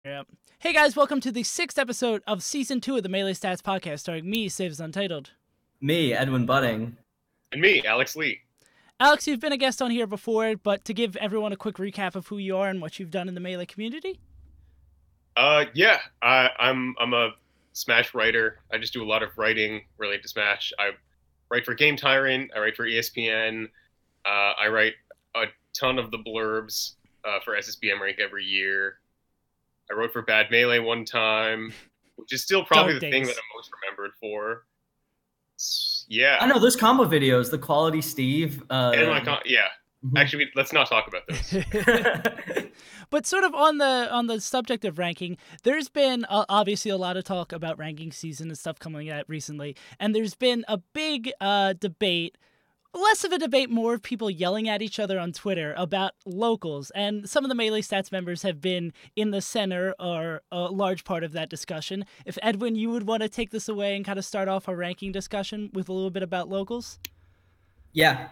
Yeah. Hey guys, welcome to the 6th episode of Season 2 of the Melee Stats Podcast, starring me, SaveAsUntitled. Me, Edwin Budding. And me, Alex Lee. Alex, you've been a guest on here before, but to give everyone a quick recap of who you are and what you've done in the Melee community? I'm a Smash writer. I just do a lot of writing related to Smash. I write for Game Tyrant, I write for ESPN, I write a ton of the blurbs for SSBM Rank every year. I wrote for Bad Melee one time, which is still probably the thing that I'm most remembered for. Yeah. I know those combo videos, the Quality Steve. Actually, let's not talk about those. But sort of on the subject of ranking, there's been obviously a lot of talk about ranking season and stuff coming out recently, and there's been a big debate. Less of a debate, more of people yelling at each other on Twitter about locals, and some of the Melee Stats members have been in the center or a large part of that discussion. If Edwin, you would want to take this away and kind of start off a ranking discussion with a little bit about locals? Yeah.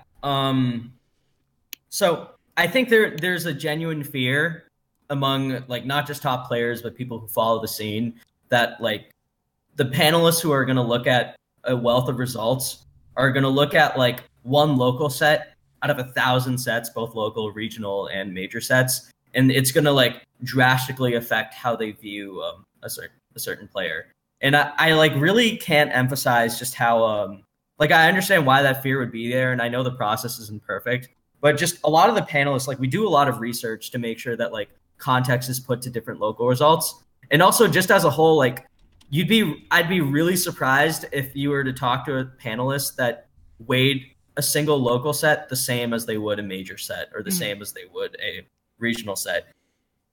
So I think there's a genuine fear among not just top players, but people who follow the scene that the panelists who are going to look at a wealth of results are going to look at one local set out of 1,000 sets, both local, regional, and major sets, and it's going to drastically affect how they view a certain player. And I really can't emphasize just how I understand why that fear would be there, and I know the process isn't perfect, but just a lot of the panelists, we do a lot of research to make sure that context is put to different local results, and also just as a whole, I'd be really surprised if you were to talk to a panelist that weighed a single local set the same as they would a major set or the same as they would a regional set.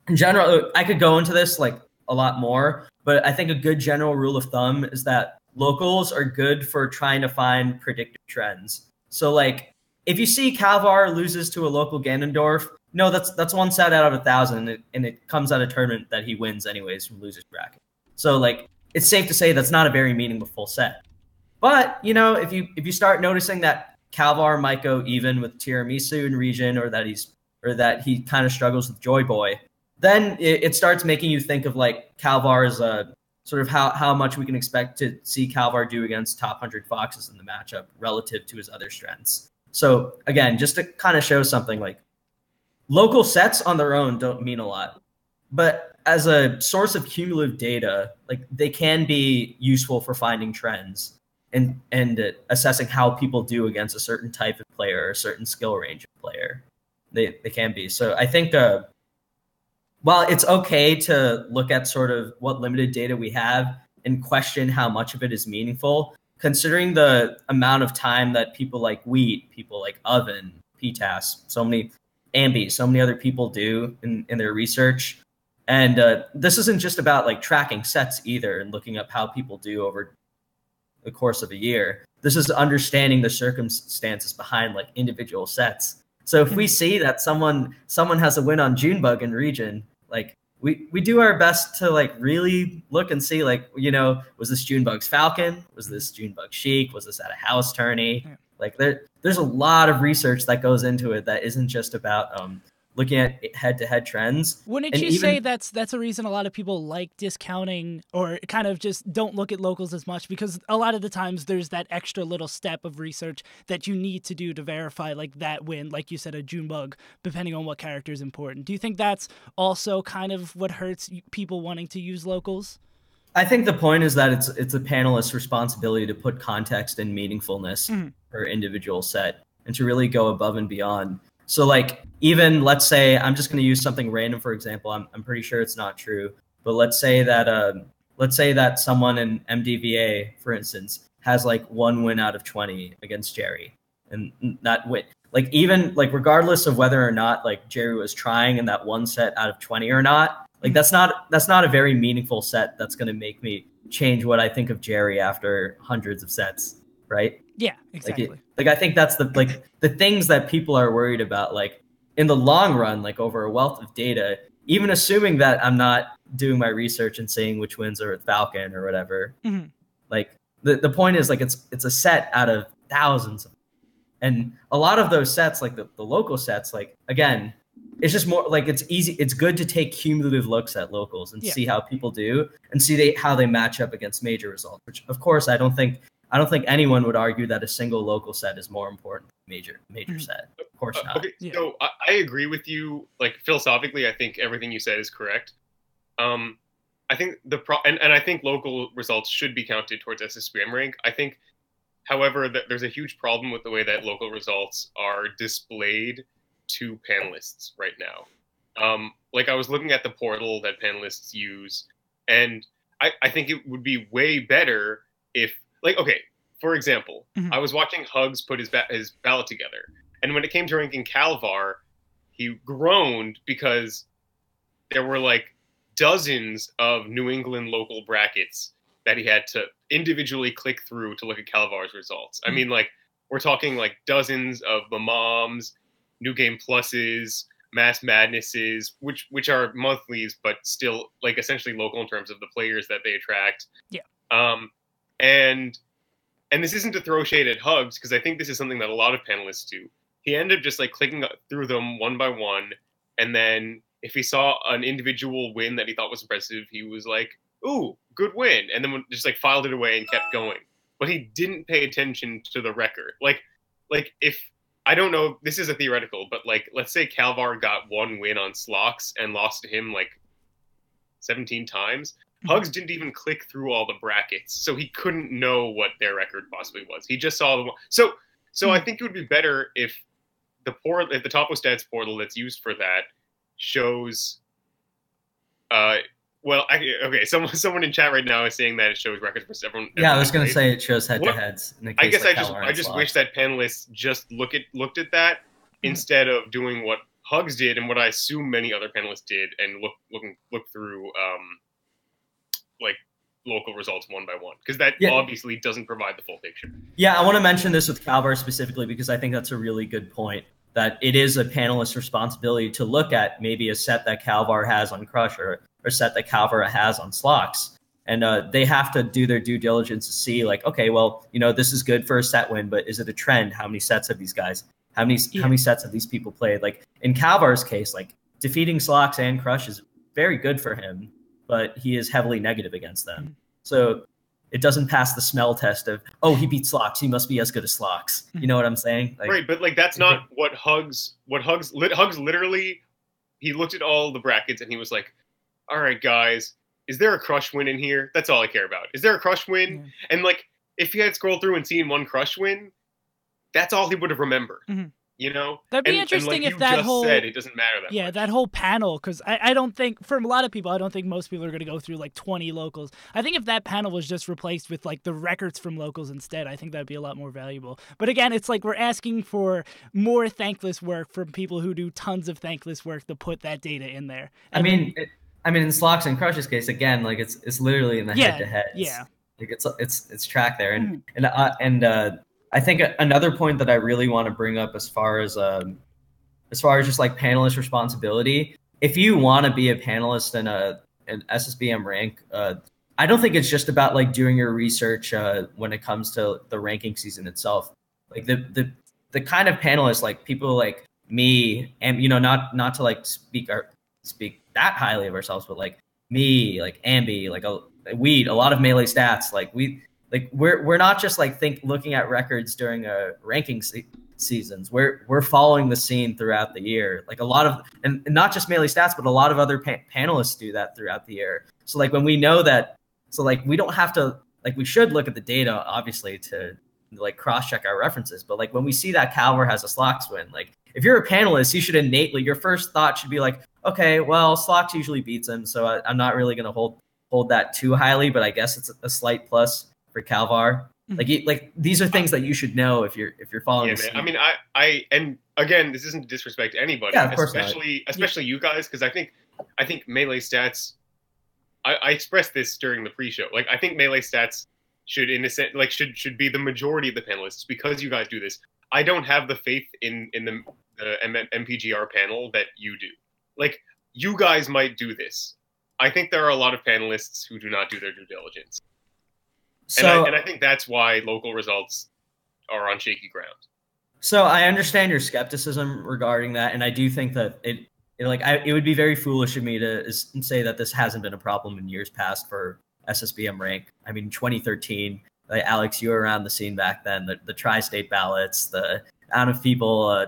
In general, I could go into this a lot more, but I think a good general rule of thumb is that locals are good for trying to find predictive trends. So if you see Calvar loses to a local Ganondorf, no, that's one set out of 1,000, and it comes out of tournament that he wins anyways from losers bracket. So it's safe to say that's not a very meaningful set. But if you start noticing that Calvar might go even with Tiramisu in region, or that he kind of struggles with Joyboy, then it starts making you think of Calvar as a sort of how much we can expect to see Calvar do against top 100 Foxes in the matchup relative to his other strengths. So again, just to kind of show something, local sets on their own don't mean a lot, but as a source of cumulative data, they can be useful for finding trends and assessing how people do against a certain type of player or a certain skill range of player. They can be. So I think while it's okay to look at sort of what limited data we have and question how much of it is meaningful, considering the amount of time that people like Wheat, people like Oven, PTAS, so many Ambi, so many other people do in their research. And this isn't just about tracking sets either and looking up how people do over the course of a year. This is understanding the circumstances behind individual sets. So if we see that someone has a win on Junebug in region, we do our best to really look and see was this Junebug's Falcon? Was this Junebug Sheik? Was this at a house tourney? There's a lot of research that goes into it that isn't just about looking at head-to-head trends. Wouldn't you say that's a reason a lot of people like discounting or kind of just don't look at locals as much? Because a lot of the times there's that extra little step of research that you need to do to verify that win, like you said, a Junebug, depending on what character is important. Do you think that's also kind of what hurts people wanting to use locals? I think the point is that it's a panelist's responsibility to put context and meaningfulness per individual set and to really go above and beyond. So even let's say, I'm just going to use something random, for example, I'm pretty sure it's not true, but let's say that someone in MDVA, for instance, has one win out of 20 against Jerry, and that win, regardless of whether or not Jerry was trying in that one set out of 20 or not, that's not a very meaningful set that's going to make me change what I think of Jerry after hundreds of sets, right? Yeah, exactly. I think that's the things that people are worried about, in the long run, over a wealth of data, even assuming that I'm not doing my research and saying which wins are with Falcon or whatever. Mm-hmm. The point is it's a set out of thousands. And a lot of those sets, the local sets, again, it's just more like it's easy. It's good to take cumulative looks at locals and see how people do and see how they match up against major results. Which, of course, I don't think anyone would argue that a single local set is more important than a major set. Of course not. Okay, so I agree with you. Like philosophically, I think everything you said is correct. I think and I think local results should be counted towards SSBM rank. I think, however, that there's a huge problem with the way that local results are displayed to panelists right now. Like I was looking at the portal that panelists use, and I think it would be way better if, like, okay, for example, I was watching Hugs put his ballot together, and when it came to ranking Calvar, he groaned because there were like dozens of New England local brackets that he had to individually click through to look at Calvar's results. I mean, like, we're talking like dozens of the moms, New Game Pluses, Mass Madnesses, which are monthlies, but still like essentially local in terms of the players that they attract. Yeah. And this isn't to throw shade at Hugs, because I think this is something that a lot of panelists do. He ended up just like clicking through them one by one, and then if he saw an individual win that he thought was impressive, he was like, "Ooh, good win," and then just like filed it away and kept going. But he didn't pay attention to the record. Like if I don't know, this is a theoretical, but like let's say Calvar got one win on Slox and lost to him like 17 times. Hugs didn't even click through all the brackets, so he couldn't know what their record possibly was. He just saw the one. So I think it would be better if the Topo Stats portal that's used for that shows. Someone in chat right now is saying that it shows records for several. Yeah, I was going to say it shows head-to-heads. I guess I just wish that panelists just looked at that instead of doing what Hugs did and what I assume many other panelists did and look through like local results one by one, because that obviously doesn't provide the full picture. Yeah, I want to mention this with Calvar specifically because I think that's a really good point. That it is a panelist's responsibility to look at maybe a set that Calvar has on Crush or a set that Calvar has on Slox. And they have to do their due diligence to see like, okay, well, this is good for a set win, but is it a trend? How many sets have these guys? How many sets have these people played? Like in Calvar's case, like defeating Slox and Crush is very good for him, but he is heavily negative against them. So it doesn't pass the smell test of, oh, he beat Slox, he must be as good as Slox. You know what I'm saying? Like, right, but like that's not what Hugs literally, he looked at all the brackets and he was like, all right, guys, is there a Crush win in here? That's all I care about. Is there a Crush win? And like, if he had scrolled through and seen one Crush win, that's all he would have remembered. That'd be interesting if that whole said it doesn't matter that much. That whole panel, because I don't think, for a lot of people, I don't think most people are going to go through like 20 locals. I think if that panel was just replaced with like the records from locals instead, I think that'd be a lot more valuable. But again, it's like we're asking for more thankless work from people who do tons of thankless work to put that data in there. And in Slox and Crush's case, again, like it's literally in the head-to-heads. Yeah, like it's tracked there, and I think another point that I really want to bring up as far as just like panelist responsibility, if you want to be a panelist in an SSBM rank, I don't think it's just about like doing your research when it comes to the ranking season itself. Like the kind of panelists, like people like me, and not to like speak that highly of ourselves, but like me, like Ambi, like Weed, a lot of Melee Stats, like we're not just like looking at records during ranking seasons. We're following the scene throughout the year. Like a lot of, and not just Melee Stats, but a lot of other panelists do that throughout the year. So like when we know that, so like we don't have to, like we should look at the data obviously to like cross check our references. But like when we see that Calvar has a Slox win, like if you're a panelist, you should innately, your first thought should be like, okay, well Slox usually beats him, so I'm not really going to hold that too highly, but I guess it's a slight plus for Calvar. Like these are things that you should know if you're following. Yeah, man. I mean, I and again, this isn't to disrespect anybody, especially you guys, because I think Melee Stats. I expressed this during the pre-show. Like I think Melee Stats should, in a sense, like should be the majority of the panelists because you guys do this. I don't have the faith in the MPGR panel that you do. Like you guys might do this. I think there are a lot of panelists who do not do their due diligence. So, and I think that's why local results are on shaky ground. So I understand your skepticism regarding that, and I do think that it would be very foolish of me to say that this hasn't been a problem in years past for SSBM rank. I mean, 2013, like, Alex, you were around the scene back then. The tri-state ballots, the amount of people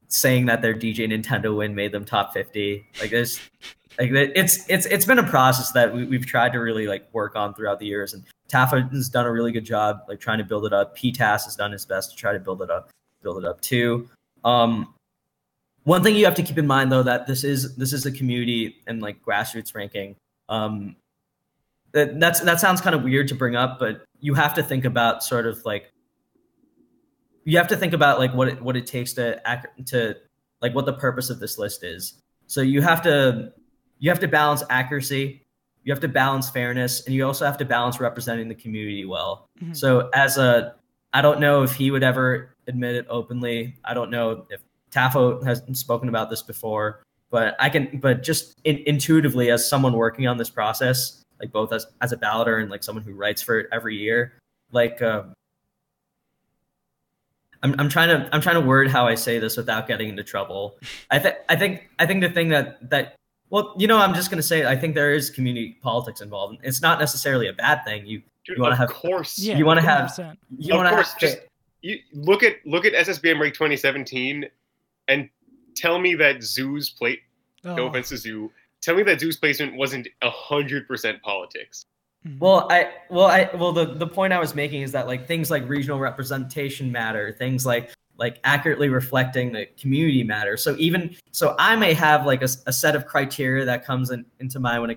saying that their DJ Nintendo win made them top 50. Like this, like it's been a process that we've tried to really like work on throughout the years. And Tafa has done a really good job like trying to build it up. PTAS has done his best to try to build it up too. One thing you have to keep in mind though, that this is a community and like grassroots ranking. That sounds kind of weird to bring up, but you have to think about sort of like what it takes to like what the purpose of this list is. So you have to balance accuracy, you have to balance fairness, and you also have to balance representing the community well. Mm-hmm. So I don't know if he would ever admit it openly. I don't know if Tafo has spoken about this before, but just intuitively as someone working on this process, like both as a balloter and like someone who writes for it every year, like I'm trying to word how I say this without getting into trouble. I think the thing that well, I'm just gonna say I think there is community politics involved. It's not necessarily a bad thing. You want to have, of course, you want to have, you want to have. Just you look at SSBM rank 2017 and tell me that Zoo's plate. Oh. No offense to Zoo. Tell me that Zoo's placement wasn't 100% politics. Well, the point I was making is that like things like regional representation matter, things like accurately reflecting the community matter. So I may have like a set of criteria that comes into mind when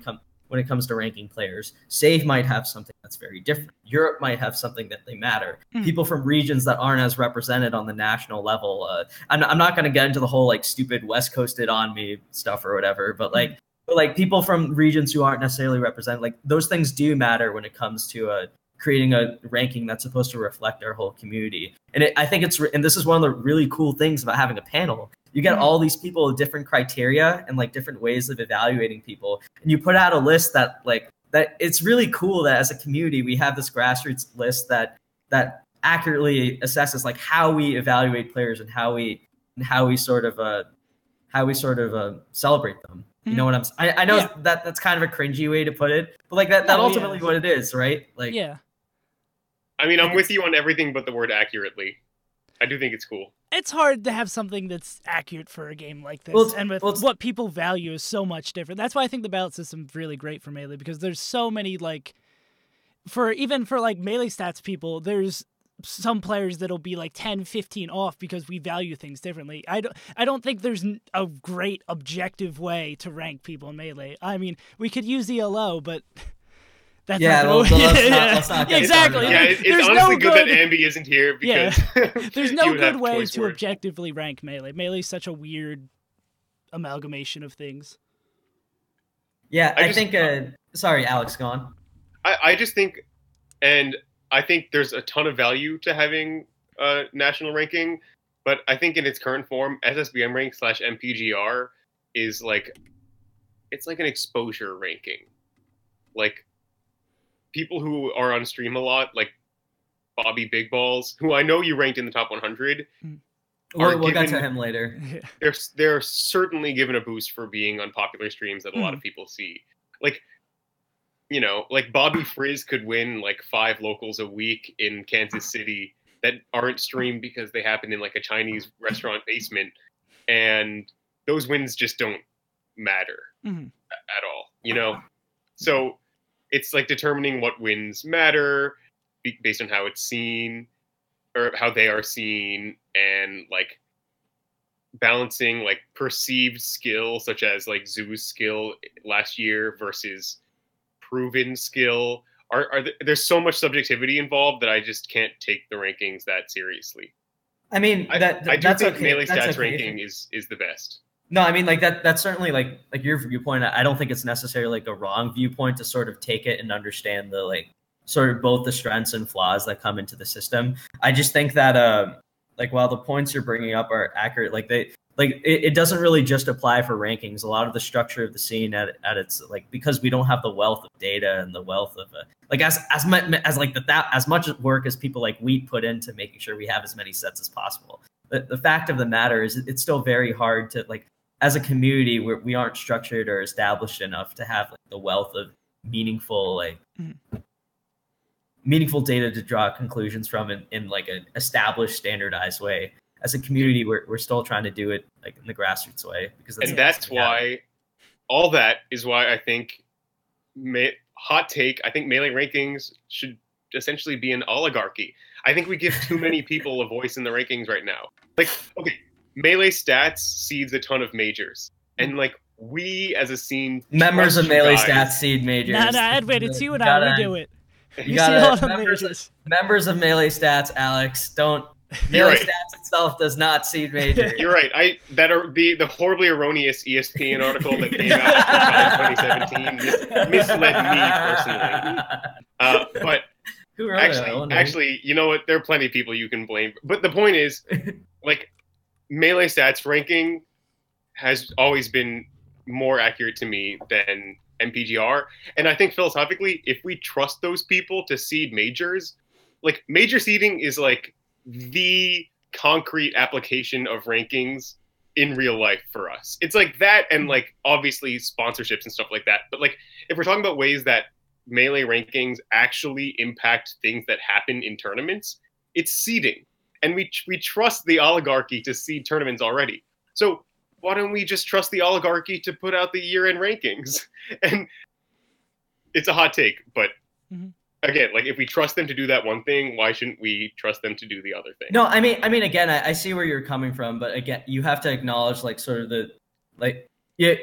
it comes to ranking players. Save might have something that's very different. Europe might have something that they matter. People from regions that aren't as represented on the national level. I'm not going to get into the whole like stupid West Coasted on me stuff or whatever, but like people from regions who aren't necessarily represented, like those things do matter when it comes to creating a ranking that's supposed to reflect our whole community. And I think and this is one of the really cool things about having a panel. You get all these people with different criteria and like different ways of evaluating people. And you put out a list that it's really cool that as a community, we have this grassroots list that accurately assesses like how we evaluate players and how we sort of celebrate them. You know what I'm saying? I know that's kind of a cringy way to put it, but like that ultimately what it is, right? Like, yeah. I mean, I'm with you on everything but the word accurately. I do think it's cool. It's hard to have something that's accurate for a game like this, and with what people value is so much different. That's why I think the ballot system's really great for Melee, because there's so many like, for Melee stats people, there's some players that'll be like 10, 15 off because we value things differently. I don't think there's a great objective way to rank people in Melee. I mean, we could use ELO, but that's let's not get exactly. Yeah, it's honestly good that Ambi isn't here because there's no good way to objectively rank Melee. Melee's such a weird amalgamation of things. Yeah, I think. Sorry, Alex, go on. I just think, and I think there's a ton of value to having national ranking, but I think in its current form, SSBM rank / MPGR is it's like an exposure ranking. Like people who are on stream a lot, like Bobby Big Balls, who I know you ranked in the top 100. We'll get to him later. They're certainly given a boost for being on popular streams that a lot of people see. Like, like Bobby Frizz could win like 5 locals a week in Kansas City that aren't streamed because they happen in like a Chinese restaurant basement. And those wins just don't matter at all, So it's like determining what wins matter based on how it's seen or how they are seen, and like balancing like perceived skill, such as like Zoo's skill last year versus proven skill. There's so much subjectivity involved that I just can't take the rankings that seriously. I mean, I do think Melee Stats ranking is the best. No, I mean, like that's certainly like your viewpoint. I don't think it's necessarily like a wrong viewpoint to sort of take it and understand the like sort of both the strengths and flaws that come into the system. I just think that like while the points you're bringing up are accurate, like it doesn't really just apply for rankings. A lot of the structure of the scene at its like, because we don't have the wealth of data and the wealth of as much work as people like Wheat put into making sure we have as many sets as possible. The fact of the matter is it's still very hard to like as a community, we aren't structured or established enough to have like the wealth of meaningful data to draw conclusions from in like an established, standardized way. As a community, we're still trying to do it like in the grassroots way, because that's why all that is why I think hot take. I think Melee rankings should essentially be an oligarchy. I think we give too many people a voice in the rankings right now. Like, okay, Melee Stats seeds a ton of majors, and like we as a scene members of Melee Stats seed majors. Nah, Edwin, it's you and I. We do it. You got members of Melee Stats, Alex. Don't. Melee Stats itself does not seed majors. You're right. The horribly erroneous ESPN article that came out in 2017 misled me personally. But actually, you know what? There are plenty of people you can blame. But the point is, like, Melee Stats ranking has always been more accurate to me than MPGR. And I think philosophically, if we trust those people to seed majors, like major seeding is like the concrete application of rankings in real life for us. It's like that, and like obviously sponsorships and stuff like that. But like if we're talking about ways that Melee rankings actually impact things that happen in tournaments, it's seeding. And we trust the oligarchy to seed tournaments already. So why don't we just trust the oligarchy to put out the year-end rankings? And it's a hot take, but again, like if we trust them to do that one thing, why shouldn't we trust them to do the other thing? No, I mean, again, I see where you're coming from, but again, you have to acknowledge like sort of you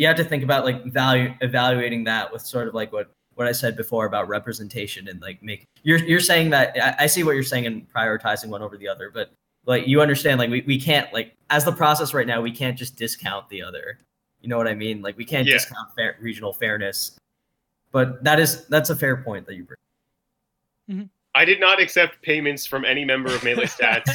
have to think about like evaluating that with sort of like what I said before about representation and like you're saying that I see what you're saying in prioritizing one over the other, but like you understand like we can't, like as the process right now, we can't just discount the other. You know what I mean? Like we can't discount regional fairness. But that's a fair point that you bring. I did not accept payments from any member of Melee Stats,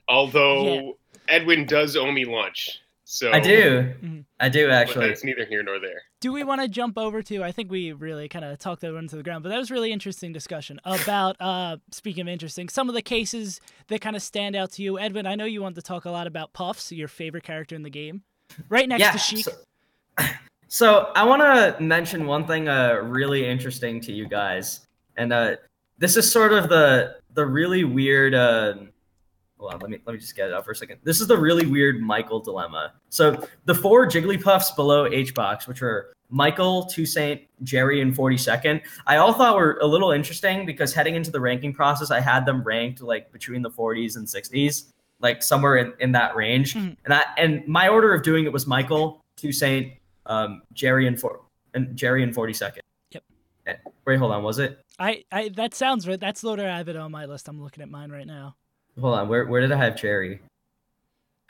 although Edwin does owe me lunch. So I do actually. But that's neither here nor there. Do we want to jump over to? I think we really kind of talked that one to the ground, but that was really interesting discussion about. Speaking of interesting, some of the cases that kind of stand out to you, Edwin. I know you wanted to talk a lot about Puffs, your favorite character in the game, right next to Sheik. So I want to mention one thing really interesting to you guys, and this is sort of the really weird. Hold on, let me just get it up for a second. This is the really weird Michael dilemma. So the 4 Jigglypuffs below Hbox, which are Michael, Toussaint, Jerry, and 42nd, I all thought were a little interesting because heading into the ranking process, I had them ranked like between the 40s and 60s, like somewhere in that range. And my order of doing it was Michael, Toussaint, Jerry and 42nd. Yep. Wait, hold on. Was it? I that sounds right. That's the order I have it on my list. I'm looking at mine right now. Hold on. Where did I have Jerry?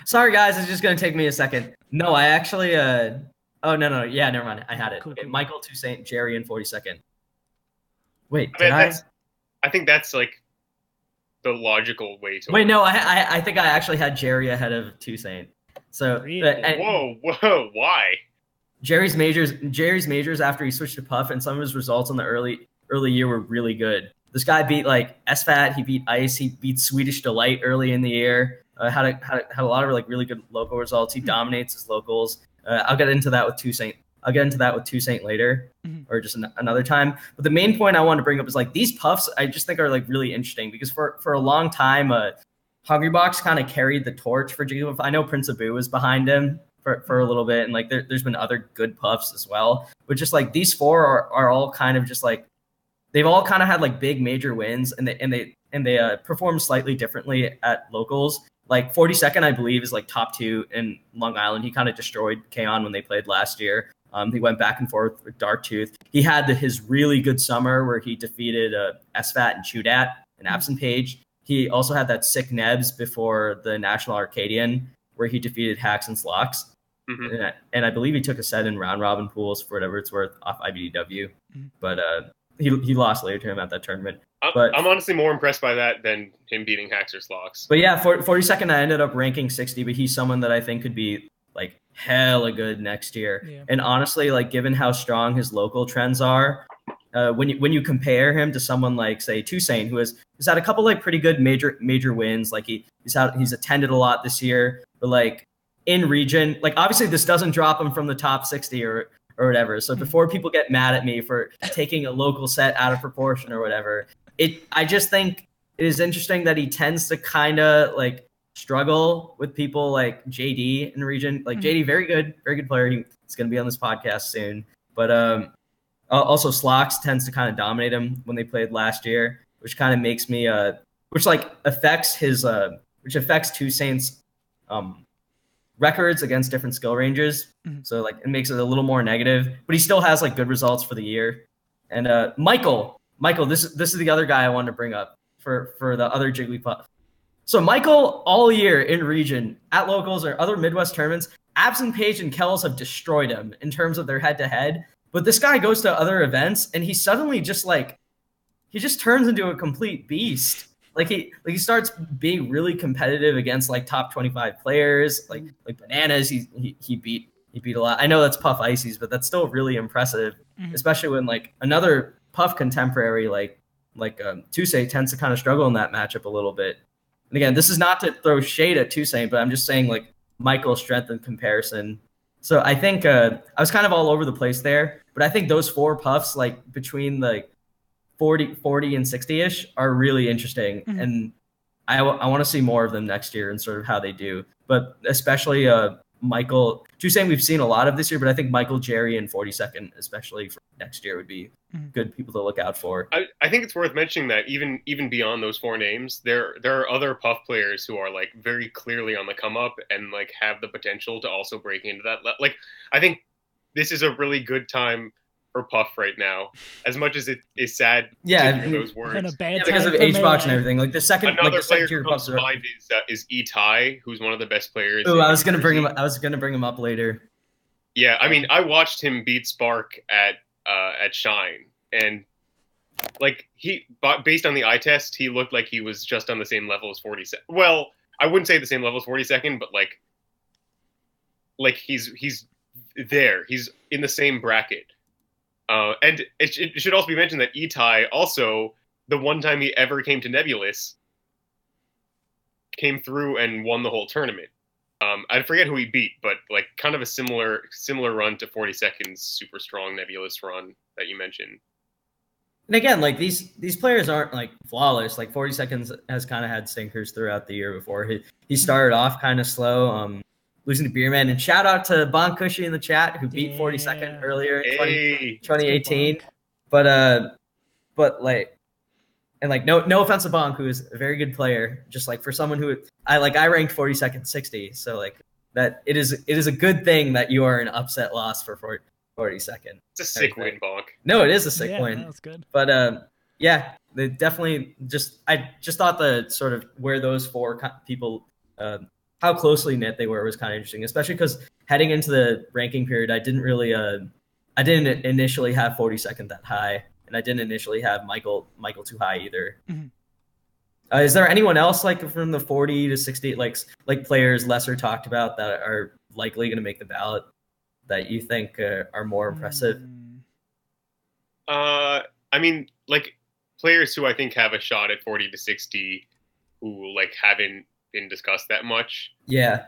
Sorry, guys. It's just gonna take me a second. No, I actually. Oh no. Yeah, never mind. I had it. Cool, okay, cool. Michael, Toussaint, Jerry, and 42nd. Wait, I think that's like the logical way to. Wait, no. I think I actually had Jerry ahead of Toussaint. So. Really? Whoa! Why? Jerry's majors after he switched to Puff, and some of his results in the early year were really good. This guy beat like SFAT, he beat Ice, he beat Swedish Delight early in the year. Had a lot of like really good local results. He dominates his locals. I'll get into that with Toussaint later, or just another time. But the main point I want to bring up is like these Puffs. I just think are like really interesting because for a long time, Hungrybox kind of carried the torch for Jigglypuff. I know Prince Abu was behind him for a little bit, and like there's been other good Puffs as well. But just like these 4 are all kind of just like they've all kind of had like big major wins, and they perform slightly differently at locals. Like 42nd, I believe, is like top 2 in Long Island. He kind of destroyed K-On! When they played last year. He went back and forth with Darktooth. He had his really good summer where he defeated SFAT and Chudat and Absent Page. He also had that sick Nebs before the National Arcadian where he defeated Hacks and Slocks. And I believe he took a set in round robin pools for whatever it's worth off IBDW. But he lost later to him at that tournament. I'm honestly more impressed by that than him beating Hacks or Slocks. But yeah, 42nd, I ended up ranking 60, but he's someone that I think could be like hella good next year. Yeah. And honestly, like given how strong his local trends are, when you compare him to someone like say Toussaint, who has had a couple like pretty good major wins, like he's attended a lot this year, but like in region. Like, obviously, this doesn't drop him from the top 60 or whatever. So before people get mad at me for taking a local set out of proportion or whatever, I just think it is interesting that he tends to kind of like struggle with people like JD in region. Like JD, very good player. He's going to be on this podcast soon. But also Slox tends to kind of dominate him when they played last year, which kind of makes me which affects Two Saints records against different skill ranges. So like it makes it a little more negative, but he still has like good results for the year. And Michael, this is the other guy I wanted to bring up for the other Jigglypuff. So Michael, all year in region, at locals or other Midwest tournaments, Absent Page and Kells have destroyed him in terms of their head-to-head. But this guy goes to other events and he suddenly just turns into a complete beast. Like he starts being really competitive against like top 25 players, like Bananas. He beat a lot. I know that's Puff Ices, but that's still really impressive, especially when like another Puff contemporary like Tusay tends to kind of struggle in that matchup a little bit. And again, this is not to throw shade at Tusay, but I'm just saying like Michael's strength in comparison. So I think I was kind of all over the place there, but I think those four Puffs like between like 40 and 60-ish are really interesting. And I want to see more of them next year and sort of how they do. But especially Michael, Tusay we've seen a lot of this year, but I think Michael, Jerry, and 42nd, especially for next year, would be good people to look out for. I think it's worth mentioning that even beyond those four names, there are other Puff players who are like very clearly on the come up and like have the potential to also break into that. Like I think this is a really good time for Puff right now, as much as it is sad to hear those words. Because of Hbox and everything. Like the second, another player who comes to mind is E-Tai, who's one of the best players. Oh, I was gonna bring him up later. Yeah, I mean, I watched him beat Spark at Shine, and like based on the eye test, he looked like he was just on the same level as 42nd. Well, I wouldn't say the same level as 42nd, but like he's there. He's in the same bracket. And it should also be mentioned that E-Tai also, the one time he ever came to Nebulous, came through and won the whole tournament. I forget who he beat, but like kind of a similar run to 42nd's super strong Nebulous run that you mentioned. And again, like these players aren't like flawless. Like 42nd has kind of had stinkers throughout the year before. He started off kind of slow. Losing to Beerman, and shout out to Bon Cushy in the chat who beat 42nd earlier in 2018. But like, and like no offense to Bonk, who is a very good player, just like for someone who I ranked 42nd 60, so like that it is a good thing that you are an upset loss for 42nd. It's a sick win, Bonk. No, it is a sick win. That's good. But yeah, they definitely I just thought the sort of where those four people how closely knit they were was kind of interesting, especially because heading into the ranking period, I didn't initially have 42nd that high, and I didn't initially have Michael too high either. Is there anyone else like from the 40 to 60 like players lesser talked about that are likely going to make the ballot that you think are more impressive? I mean, like players who I think have a shot at 40 to 60 who like haven't been discussed that much. Yeah.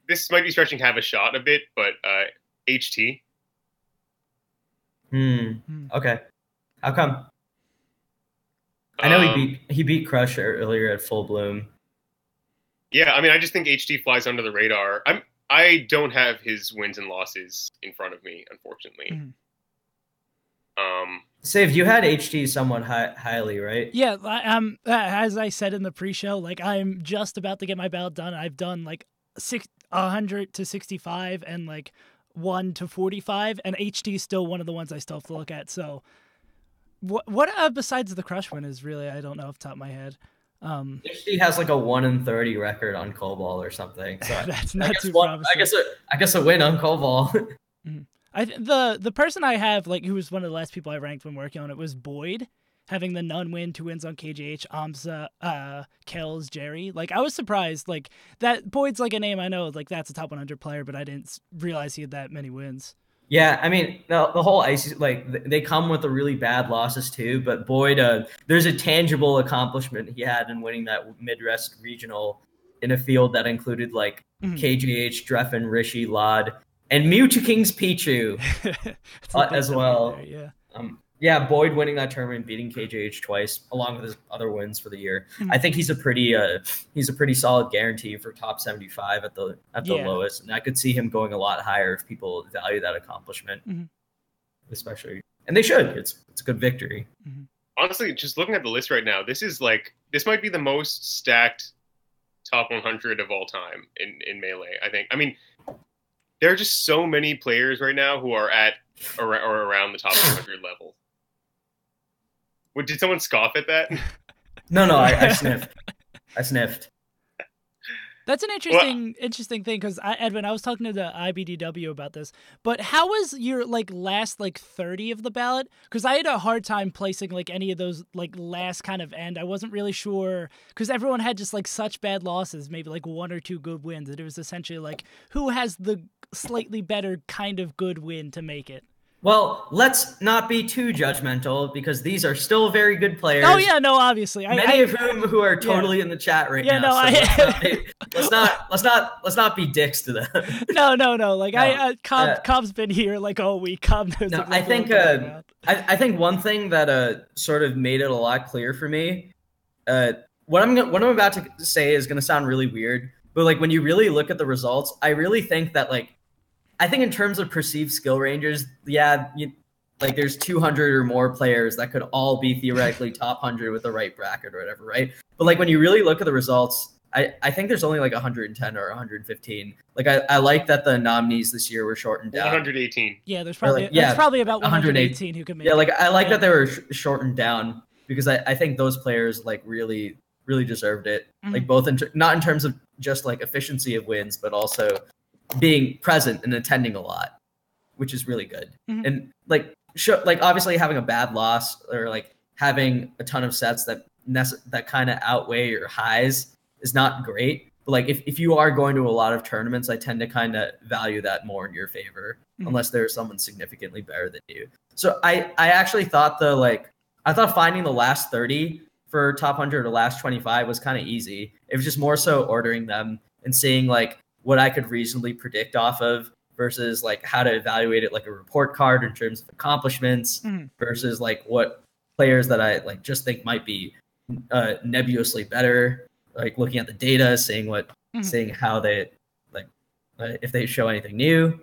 This might be stretching have a shot a bit, but HT. Okay. How come? I know he beat Crusher earlier at Full Bloom. Yeah, I mean, I just think HT flies under the radar. I don't have his wins and losses in front of me, unfortunately. Save, you had HT somewhat highly, right? Yeah, as I said in the pre-show, like I'm just about to get my ballot done. I've done like 100 to 65 and like 1 to 45, and HT is still one of the ones I still have to look at. So, what besides the Crush win is really I don't know off the top of my head. HT has like a 1-30 record on Cobalt or something. So that's not too promising. I guess a win on Cobalt. The person I have, like, who was one of the last people I ranked when working on it was Boyd, having the none win, 2 wins on KJH, Amsa, Kells, Jerry. Like, I was surprised, like, that Boyd's like a name I know, like, that's a top 100 player, but I didn't realize he had that many wins. Yeah, I mean, the whole ice, like, they come with a really bad losses too, but Boyd, there's a tangible accomplishment he had in winning that Midwest regional in a field that included, like, KJH, Dreffen, Rishi, Lod, and Mewtwo King's Pichu as well. There, yeah. Yeah, Boyd winning that tournament, beating KJH twice, along with his other wins for the year. I think he's a pretty solid guarantee for top 75 at the lowest, and I could see him going a lot higher if people value that accomplishment, especially. And they should. It's a good victory. Honestly, just looking at the list right now, this might be the most stacked top 100 of all time in Melee. I think. I mean, there are just so many players right now who are at or around the top 100 level. Did someone scoff at that? No, I sniffed. I sniffed. That's an interesting thing because Edwin, I was talking to the IBDW about this. But how was your last 30 of the ballot? Because I had a hard time placing any of those last kind of end. I wasn't really sure because everyone had just such bad losses, maybe one or two good wins. And it was essentially who has the slightly better kind of good win to make it. Well, let's not be too judgmental because these are still very good players. Oh yeah, no, obviously, many of whom who are totally in the chat right now. So let's not be dicks to them. No. Cobb's been here all week. Cobb knows. No, I think one thing that sort of made it a lot clearer for me. What I'm about to say is going to sound really weird, but when you really look at the results, I really think that I think in terms of perceived skill ranges, there's 200 or more players that could all be theoretically top 100 with the right bracket or whatever, right? But when you really look at the results, I think there's only 110 or 115. I like that the nominees this year were shortened down. 118. Yeah, there's probably about 118 who can make. Yeah, I like that they were shortened down because I think those players really deserved it. Both not in terms of just efficiency of wins, but also being present and attending a lot, which is really good. And obviously having a bad loss or having a ton of sets that kind of outweigh your highs is not great. But if you are going to a lot of tournaments, I tend to kind of value that more in your favor, unless there's someone significantly better than you. So I actually thought I thought finding the last 30 for top 100 or last 25 was kind of easy. It was just more so ordering them and seeing what I could reasonably predict off of versus how to evaluate it a report card in terms of accomplishments versus what players that I just think might be nebulously better, looking at the data, seeing how they if they show anything new.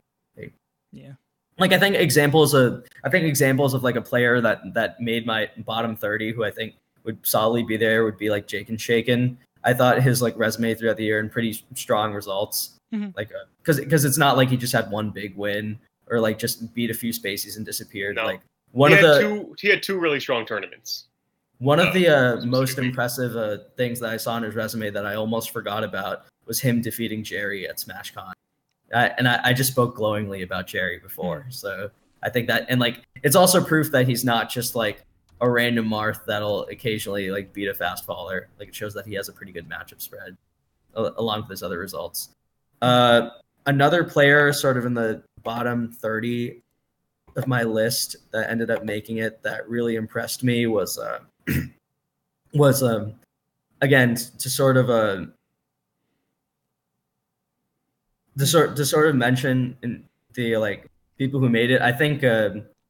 I think examples of a player that made my bottom 30 who I think would solidly be there would be JakenShaken. I thought his resume throughout the year and pretty strong results, because it's not he just had one big win or just beat a few spaces and disappeared. No. He had two really strong tournaments. One of the most impressive things that I saw on his resume that I almost forgot about was him defeating Jerry at SmashCon. And I just spoke glowingly about Jerry before, so I think that, and it's also proof that he's not just a random Marth that'll occasionally beat a fast faller. It shows that he has a pretty good matchup spread along with his other results. Another player sort of in the bottom 30 of my list that ended up making it that really impressed me was again to sort of mention in the people who made it. I think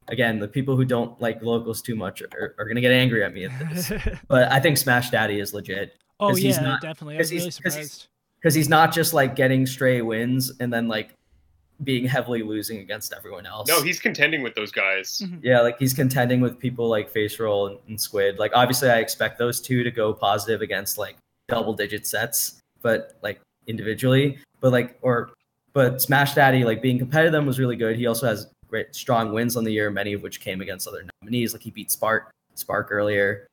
again, the people who don't like locals too much are going to get angry at me at this. But I think Smashdaddy is legit. Oh, yeah, definitely. I was really surprised. Because he's not just getting stray wins and then being heavily losing against everyone else. No, he's contending with those guys. Yeah, he's contending with people like Face Roll and Squid. Obviously, I expect those two to go positive against double-digit sets, but individually. But Smashdaddy, being competitive was really good. He also has great strong wins on the year, many of which came against other nominees. He beat Spark earlier.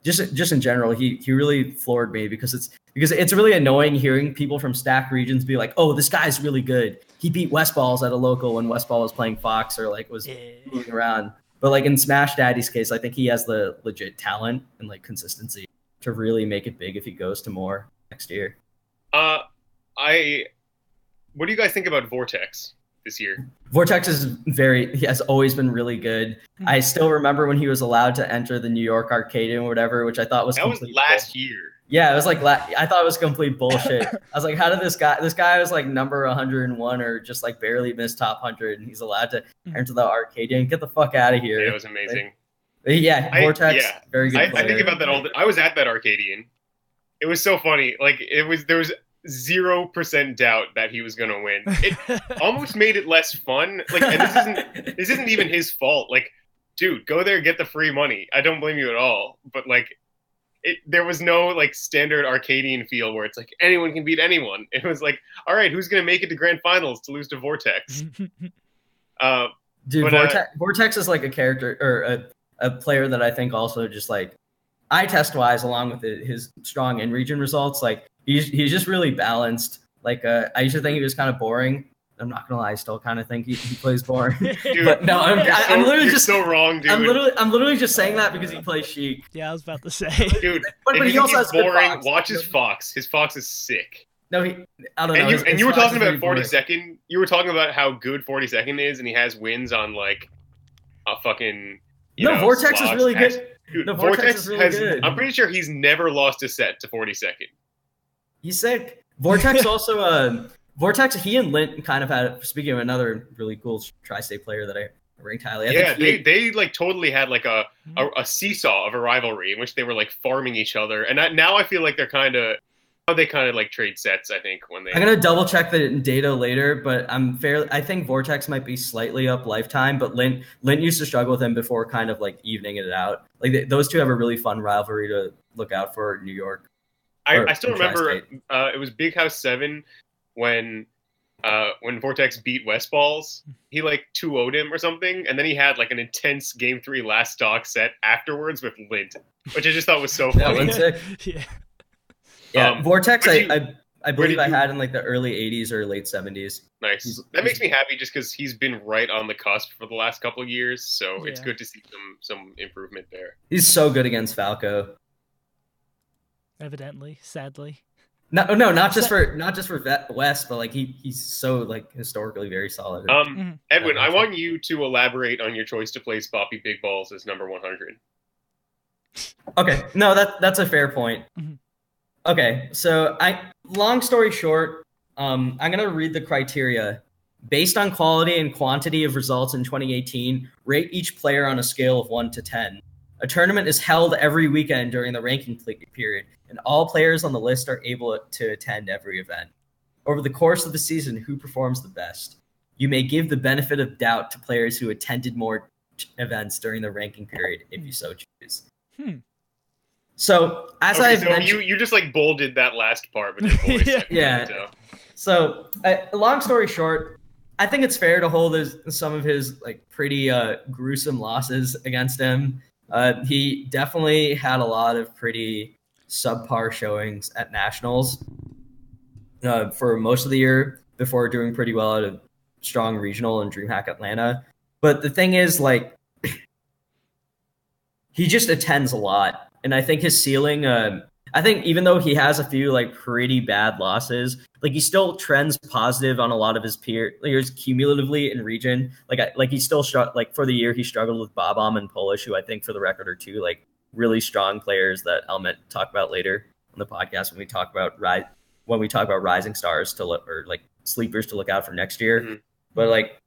Just in general, he really floored me because it's really annoying hearing people from stack regions be like, oh, this guy's really good. He beat Westballs at a local when Westball was playing Fox or was moving around. But in Smashdaddy's case, I think he has the legit talent and consistency to really make it big if he goes to more next year. What do you guys think about Vortex? this year. Vortex he has always been really good. I still remember when he was allowed to enter the New York Arcadian or whatever, which I thought was last year. Yeah, it was like I thought it was complete bullshit. I was like, how did this guy was like number 101 or just like barely missed top 100, and he's allowed to enter the Arcadian? Get the fuck out of here! Yeah, it was amazing. Vortex, very good. I think about that all. I was at that Arcadian. It was so funny. Like there was 0% doubt that he was going to win. It almost made it less fun. Like, and this isn't even his fault. Like, dude, go there, get the free money. I don't blame you at all. But like, there was no like standard Arcadian feel where it's like anyone can beat anyone. It was like, all right, who's going to make it to grand finals to lose to Vortex? Dude, Vortex is like a character or a player that I think also just like eye test wise, along with his strong in region results, like he's just really balanced. Like I used to think he was kind of boring. I'm not gonna lie, I still kind of think he plays boring. Dude, but no, I'm literally just so wrong, dude. I'm literally just saying that because he plays Sheik. Yeah, I was about to say, dude. but he also has boring. Fox. Watch his Fox. His Fox is sick. No, I don't know. And you were talking about 42nd. You were talking about how good 42nd is, and he has wins on like a fucking. Vortex is really good. Dude, no, Vortex is really good. I'm pretty sure he's never lost a set to 42nd. He's sick. Vortex also. Vortex, he and Lint kind of had. Speaking of another really cool tri-state player that I ranked highly. They like totally had like a seesaw of a rivalry in which they were like farming each other, and now I feel like they kind of like trade sets. I think when they. I'm gonna double check the data later, but I think Vortex might be slightly up lifetime, but Lint used to struggle with him before kind of like evening it out. Like those two have a really fun rivalry to look out for in New York. I still remember it was Big House 7 when Vortex beat West Ballz. He like 2-0'd him or something, and then he had like an intense Game 3 last stock set afterwards with Lint, which I just thought was so funny. Yeah, Vortex, I believe I had in like the early 80s or late 70s. Nice. That makes me happy just because he's been right on the cusp for the last couple of years, so it's good to see some improvement there. He's so good against Falco. Evidently, sadly. No, not just for West, but like he's so like historically very solid. Edwin, I want you to elaborate on your choice to place Boppy Big Ballz as number 100. Okay, no, that's a fair point. Mm-hmm. Okay, so long story short, I'm gonna read the criteria. Based on quality and quantity of results in 2018, rate each player on a scale of 1 to 10. A tournament is held every weekend during the ranking period, and all players on the list are able to attend every event. Over the course of the season, who performs the best? You may give the benefit of doubt to players who attended more events during the ranking period, if you so choose. So, I've mentioned, you just like bolded that last part, but So, long story short, I think it's fair to hold some of his like pretty gruesome losses against him. He definitely had a lot of pretty subpar showings at nationals for most of the year before doing pretty well at a strong regional in DreamHack Atlanta. But the thing is, like, he just attends a lot. And I think his ceiling, I think even though he has a few like pretty bad losses, like he still trends positive on a lot of his peers cumulatively in region. Like he still like for the year he struggled with Bob-omb and Polish, who I think for the record are two like really strong players that I'll talk about later on the podcast when we talk about rising stars or like sleepers to look out for next year. Mm-hmm. But like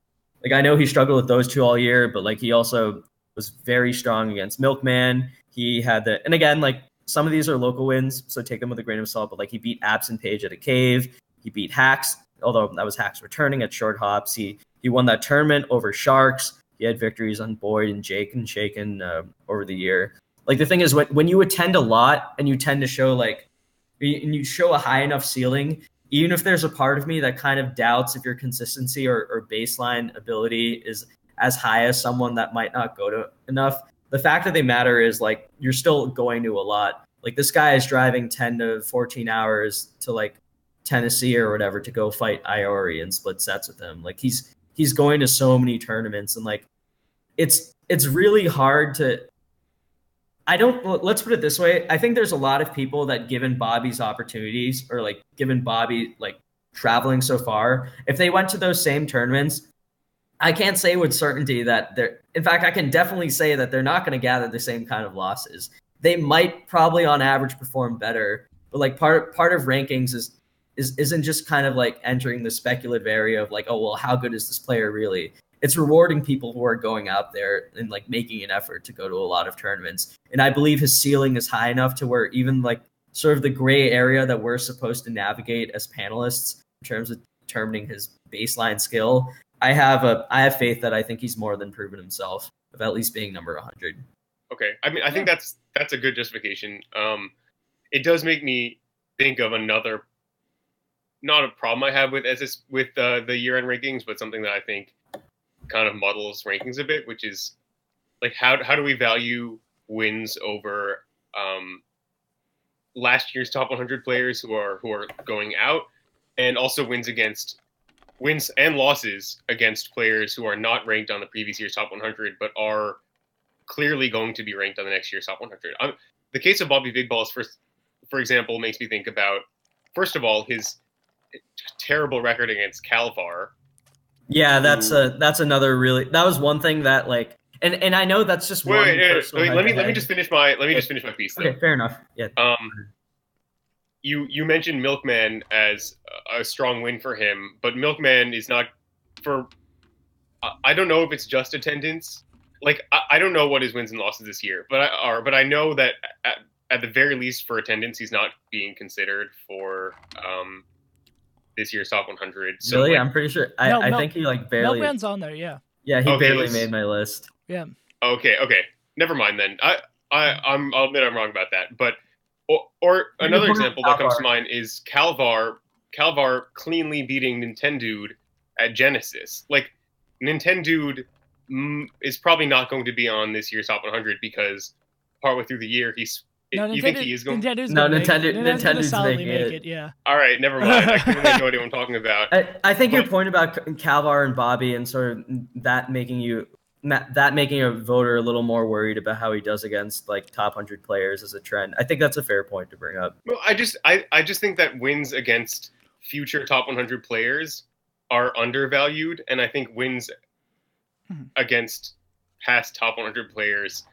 I know he struggled with those two all year, but like he also was very strong against Milkman. He had and again, like some of these are local wins, so take them with a grain of salt, but like he beat Absent Page at a cave. He beat Hacks, although that was Hacks returning at Short Hops. He won that tournament over Sharks. He had victories on Boyd and JakenShaken over the year. Like the thing is when you attend a lot and you tend to show and you show a high enough ceiling, even if there's a part of me that kind of doubts if your consistency or baseline ability is as high as someone that might not go to enough, the fact that they matter is like you're still going to a lot. Like this guy is driving 10 to 14 hours to like Tennessee or whatever to go fight Iori and split sets with him. Like he's going to so many tournaments, and like it's really hard to. Let's put it this way. I think there's a lot of people that given Bobby's opportunities or like given Bobby like traveling so far, if they went to those same tournaments, I can't say with certainty that they're, in fact, I can definitely say that they're not going to gather the same kind of losses. They might probably on average perform better, but like part of rankings isn't just kind of like entering the speculative area of like, oh, well, how good is this player really? It's rewarding people who are going out there and like making an effort to go to a lot of tournaments. And I believe his ceiling is high enough to where even like sort of the gray area that we're supposed to navigate as panelists in terms of determining his baseline skill, I have faith that I think he's more than proven himself of at least being number 100. Okay. I mean, I think that's a good justification. It does make me think of another, not a problem I have with the year-end rankings, but something that I think kind of muddles rankings a bit, which is like how do we value wins over last year's top 100 players who are going out, and also wins and losses against players who are not ranked on the previous year's top 100 but are clearly going to be ranked on the next year's top 100. The case of Bobby Big Balls, for example, makes me think about, first of all, his terrible record against Calvar. Yeah, that's another really, that was one thing that like, and I know that's just one. Wait, let me just finish my piece though. Okay, fair enough. Yeah. You mentioned Milkman as a strong win for him, but Milkman is not for. I don't know if it's just attendance. Like I don't know what his wins and losses this year, but I know that at the very least for attendance, he's not being considered for this year's top 100. So really, like, I'm pretty sure. I think he like barely. Milkman's on there, yeah. Yeah, he barely made my list. Yeah. Okay. Never mind then. I'll admit I'm wrong about that. But or another example that comes to mind is Calvar cleanly beating Nintendude at Genesis. Like Nintendude is probably not going to be on this year's top 100 because partway through the year you think he is going? Nintendude's making it. Yeah. All right, never mind. I clearly have no idea what I'm talking about. I think your point about Calvar and Bobby and sort of that making a voter a little more worried about how he does against like top 100 players as a trend. I think that's a fair point to bring up. Well, I just think that wins against future top 100 players are undervalued, and I think wins against past top 100 players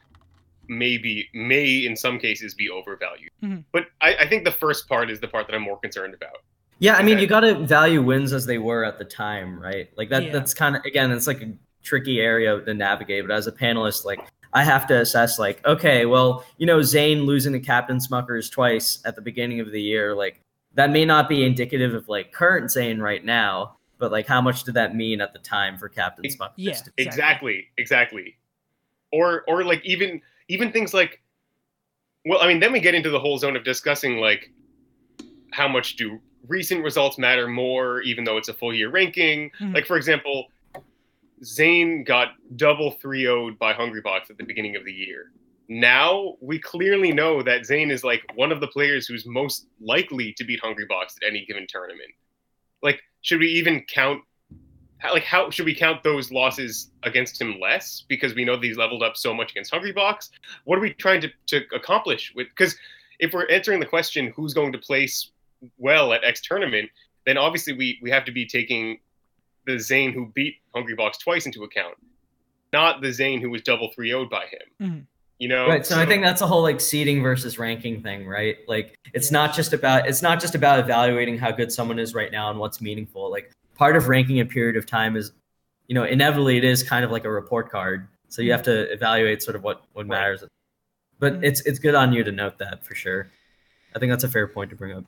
may in some cases be overvalued. But I think the first part is the part that I'm more concerned about. Yeah, I mean, you got to value wins as they were at the time, right? Like that's kind of, again, it's like a tricky area to navigate, but as a panelist, like I have to assess like, okay, well, Zane losing to Captain Smuckers twice at the beginning of the year, like that may not be indicative of like current Zane right now, but like how much did that mean at the time for Captain Smuckers? Yeah, exactly. Or like even things like, well, I mean, then we get into the whole zone of discussing like how much do recent results matter more, even though it's a full year ranking. Like for example, Zane got double 3-0'd by Hungrybox at the beginning of the year. Now we clearly know that Zane is like one of the players who's most likely to beat Hungrybox at any given tournament. Like, should we even count? Like, how should we count those losses against him less because we know that he's leveled up so much against Hungrybox? What are we trying to accomplish with? Because if we're answering the question who's going to place well at X tournament, then obviously we have to be taking the Zane who beat Hungrybox twice into account, not the Zane who was double 3-0'd by him. Right. So I think that's a whole like seeding versus ranking thing, right? Like it's not just about evaluating how good someone is right now and what's meaningful. Like part of ranking a period of time is, inevitably it is kind of like a report card. So you have to evaluate sort of what matters. But it's good on you to note that for sure. I think that's a fair point to bring up.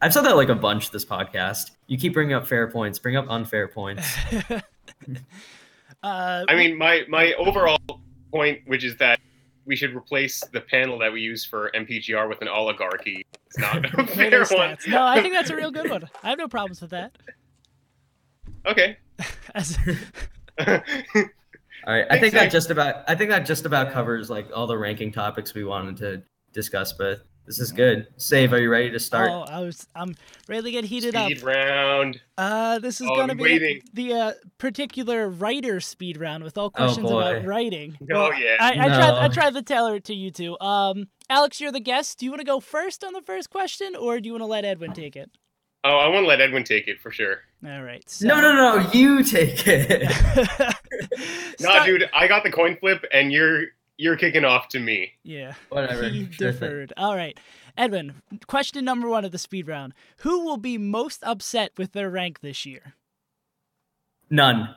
I've said that like a bunch this podcast. You keep bringing up fair points, bring up unfair points. I mean, my overall point, which is that we should replace the panel that we use for MPGR with an oligarchy. It's not a fair one. No, I think that's a real good one. I have no problems with that. Okay. All right. I think that just about covers like all the ranking topics we wanted to discuss, but this is good. Save, are you ready to start? Oh, I'm ready to get heated up. Speed round. This is going to be the particular writer speed round with all questions about writing. I tried to tailor it to you two. Alex, you're the guest. Do you want to go first on the first question, or do you want to let Edwin take it? Oh, I want to let Edwin take it for sure. All right. So... No, you take it. Nah, dude, I got the coin flip, and you're kicking off to me. Yeah. Whatever. He Sure deferred. All right. Edwin, question number 1 of the speed round. Who will be most upset with their rank this year? None.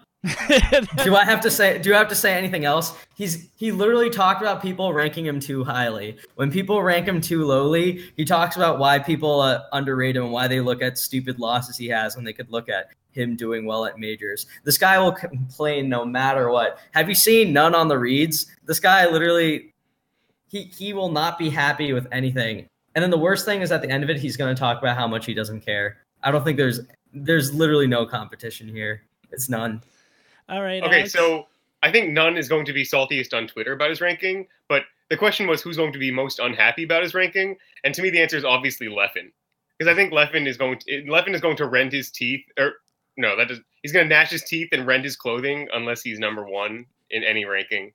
Do I have to say anything else? He literally talked about people ranking him too highly. When people rank him too lowly, he talks about why people underrate him and why they look at stupid losses he has when they could look at him doing well at majors. This guy will complain no matter what. Have you seen None on the reads? This guy literally, he will not be happy with anything. And then the worst thing is at the end of it, he's going to talk about how much he doesn't care. I don't think there's literally no competition here. It's None. All right. Okay, Alex. so I think None is going to be saltiest on Twitter about his ranking, but the question was who's going to be most unhappy about his ranking, and to me the answer is obviously Leffen, because I think Leffen is going to rend his teeth, or no, he's going to gnash his teeth and rend his clothing unless he's number 1 in any ranking,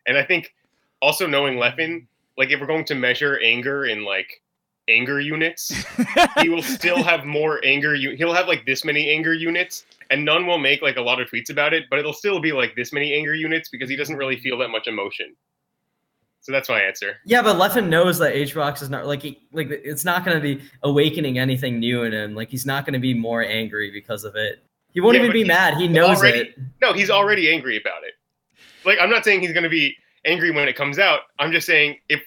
and I think also knowing Leffen, like if we're going to measure anger in like anger units, he will still have more anger. He'll have like this many anger units. And None will make like a lot of tweets about it, but it'll still be like this many anger units because he doesn't really feel that much emotion. So that's my answer. Yeah, but Leffen knows that Hbox is not it's not going to be awakening anything new in him. Like he's not going to be more angry because of it. He won't even be mad. He knows it. No, he's already angry about it. Like I'm not saying he's going to be angry when it comes out. I'm just saying if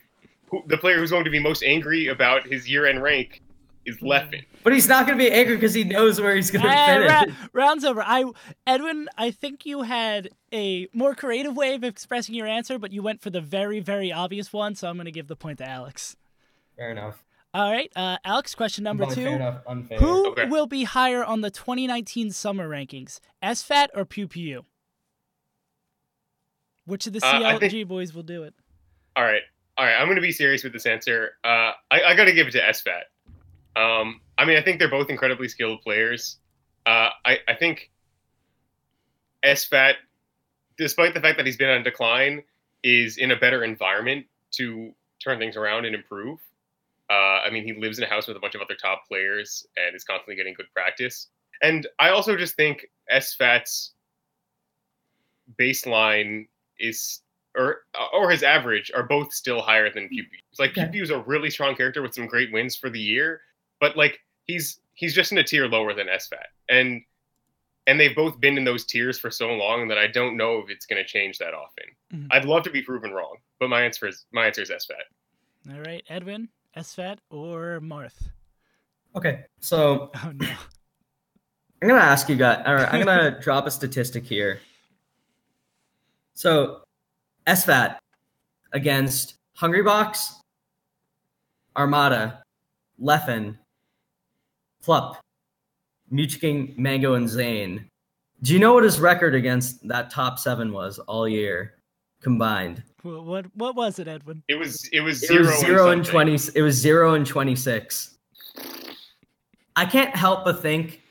the player who's going to be most angry about his year-end rank is Leffen. But he's not going to be angry because he knows where he's going to finish. Round's over. Edwin, I think you had a more creative way of expressing your answer, but you went for the very, very obvious one, so I'm going to give the point to Alex. Fair enough. All right, Alex, question number 2. Fair enough, unfair. Who will be higher on the 2019 summer rankings, SFAT or PewPewU? Which of the CLG boys will do it? All right. I'm going to be serious with this answer. I got to give it to SFAT. I mean, I think they're both incredibly skilled players. I think SFAT, despite the fact that he's been on decline, is in a better environment to turn things around and improve. I mean, he lives in a house with a bunch of other top players and is constantly getting good practice. And I also just think SFAT's baseline is, or his average, are both still higher than PewPewU's. Like, PewPewU is a really strong character with some great wins for the year, but like he's just in a tier lower than SFAT, and they've both been in those tiers for so long that I don't know if it's going to change that often. Mm-hmm. I'd love to be proven wrong, but my answer is SFAT. All right, Edwin, SFAT or Marth? Okay, so oh no, I'm gonna ask you guys. All right, I'm gonna drop a statistic here. So SFAT against Hungrybox, Armada, Leffen, Plup, Muchiking, Mango, and Zane. Do you know what his record against that top 7 was all year combined? What was it, Edwin? It was 0 and 20. It was 0 and 26. I can't help but think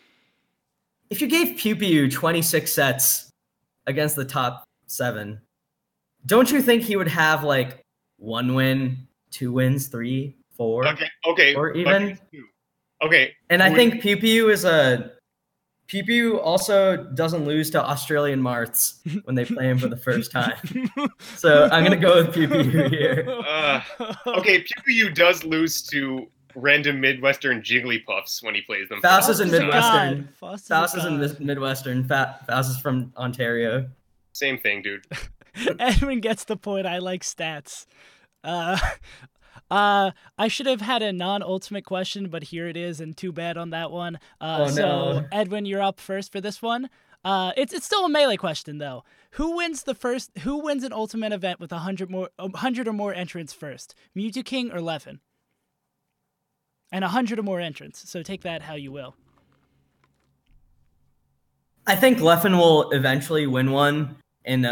if you gave PewPewU 26 sets against the top 7, don't you think he would have like 1 win, 2 wins, 3, 4? Okay. Or even. Okay. And I think PewPewU also doesn't lose to Australian Marths when they play him for the first time. So I'm gonna go with PewPewU here. Okay, PewPewU does lose to random Midwestern Jigglypuffs when he plays them. Faust is in Midwestern. Faust is in Midwestern. Faust is from Ontario. Same thing, dude. Edwin gets the point. I like stats. I should have had a non-ultimate question, but here it is, and too bad on that one. So, Edwin, you're up first for this one. It's still a melee question though. Who wins an ultimate event with 100 or more entrants first? Muchiking or Leffen? And 100 or more entrants. So take that how you will. I think Leffen will eventually win one in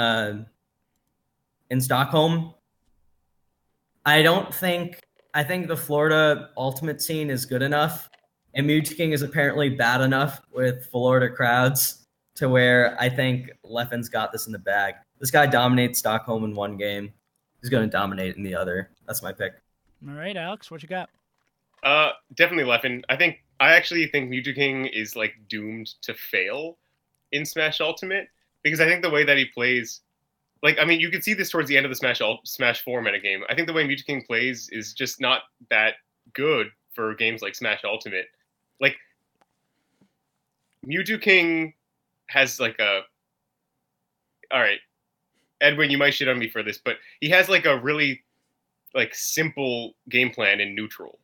Stockholm. I think the Florida ultimate scene is good enough, and Muchiking is apparently bad enough with Florida crowds to where I think Leffen's got this in the bag. This guy dominates Stockholm in one game. He's going to dominate in the other. That's my pick. All right, Alex, what you got? Definitely Leffen. I think I actually think Mewtwo King is like doomed to fail in Smash Ultimate because I think the way that he plays, like, I mean, you can see this towards the end of the Smash 4 metagame. I think the way Mewtwo King plays is just not that good for games like Smash Ultimate. Like, Mewtwo King has like a, all right, Edwin, you might shit on me for this, but he has like a really like simple game plan in neutral,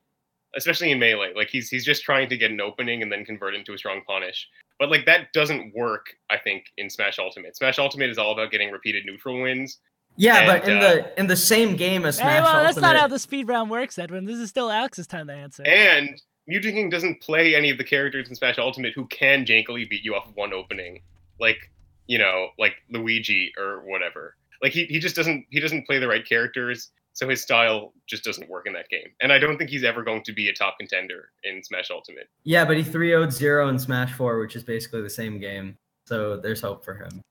especially in melee. Like he's just trying to get an opening and then convert into a strong punish. But like that doesn't work, I think, in Smash Ultimate. Smash Ultimate is all about getting repeated neutral wins. Yeah, And, but in the same game as Smash Ultimate, that's not how the speed round works, Edwin. This is still Alex's time to answer. And Mewtwo King doesn't play any of the characters in Smash Ultimate who can jankily beat you off of one opening, like, you know, like Luigi or whatever. Like he just doesn't play the right characters, so his style just doesn't work in that game. And I don't think he's ever going to be a top contender in Smash Ultimate. Yeah, but he 3-0'd 0 in Smash 4, which is basically the same game. So there's hope for him.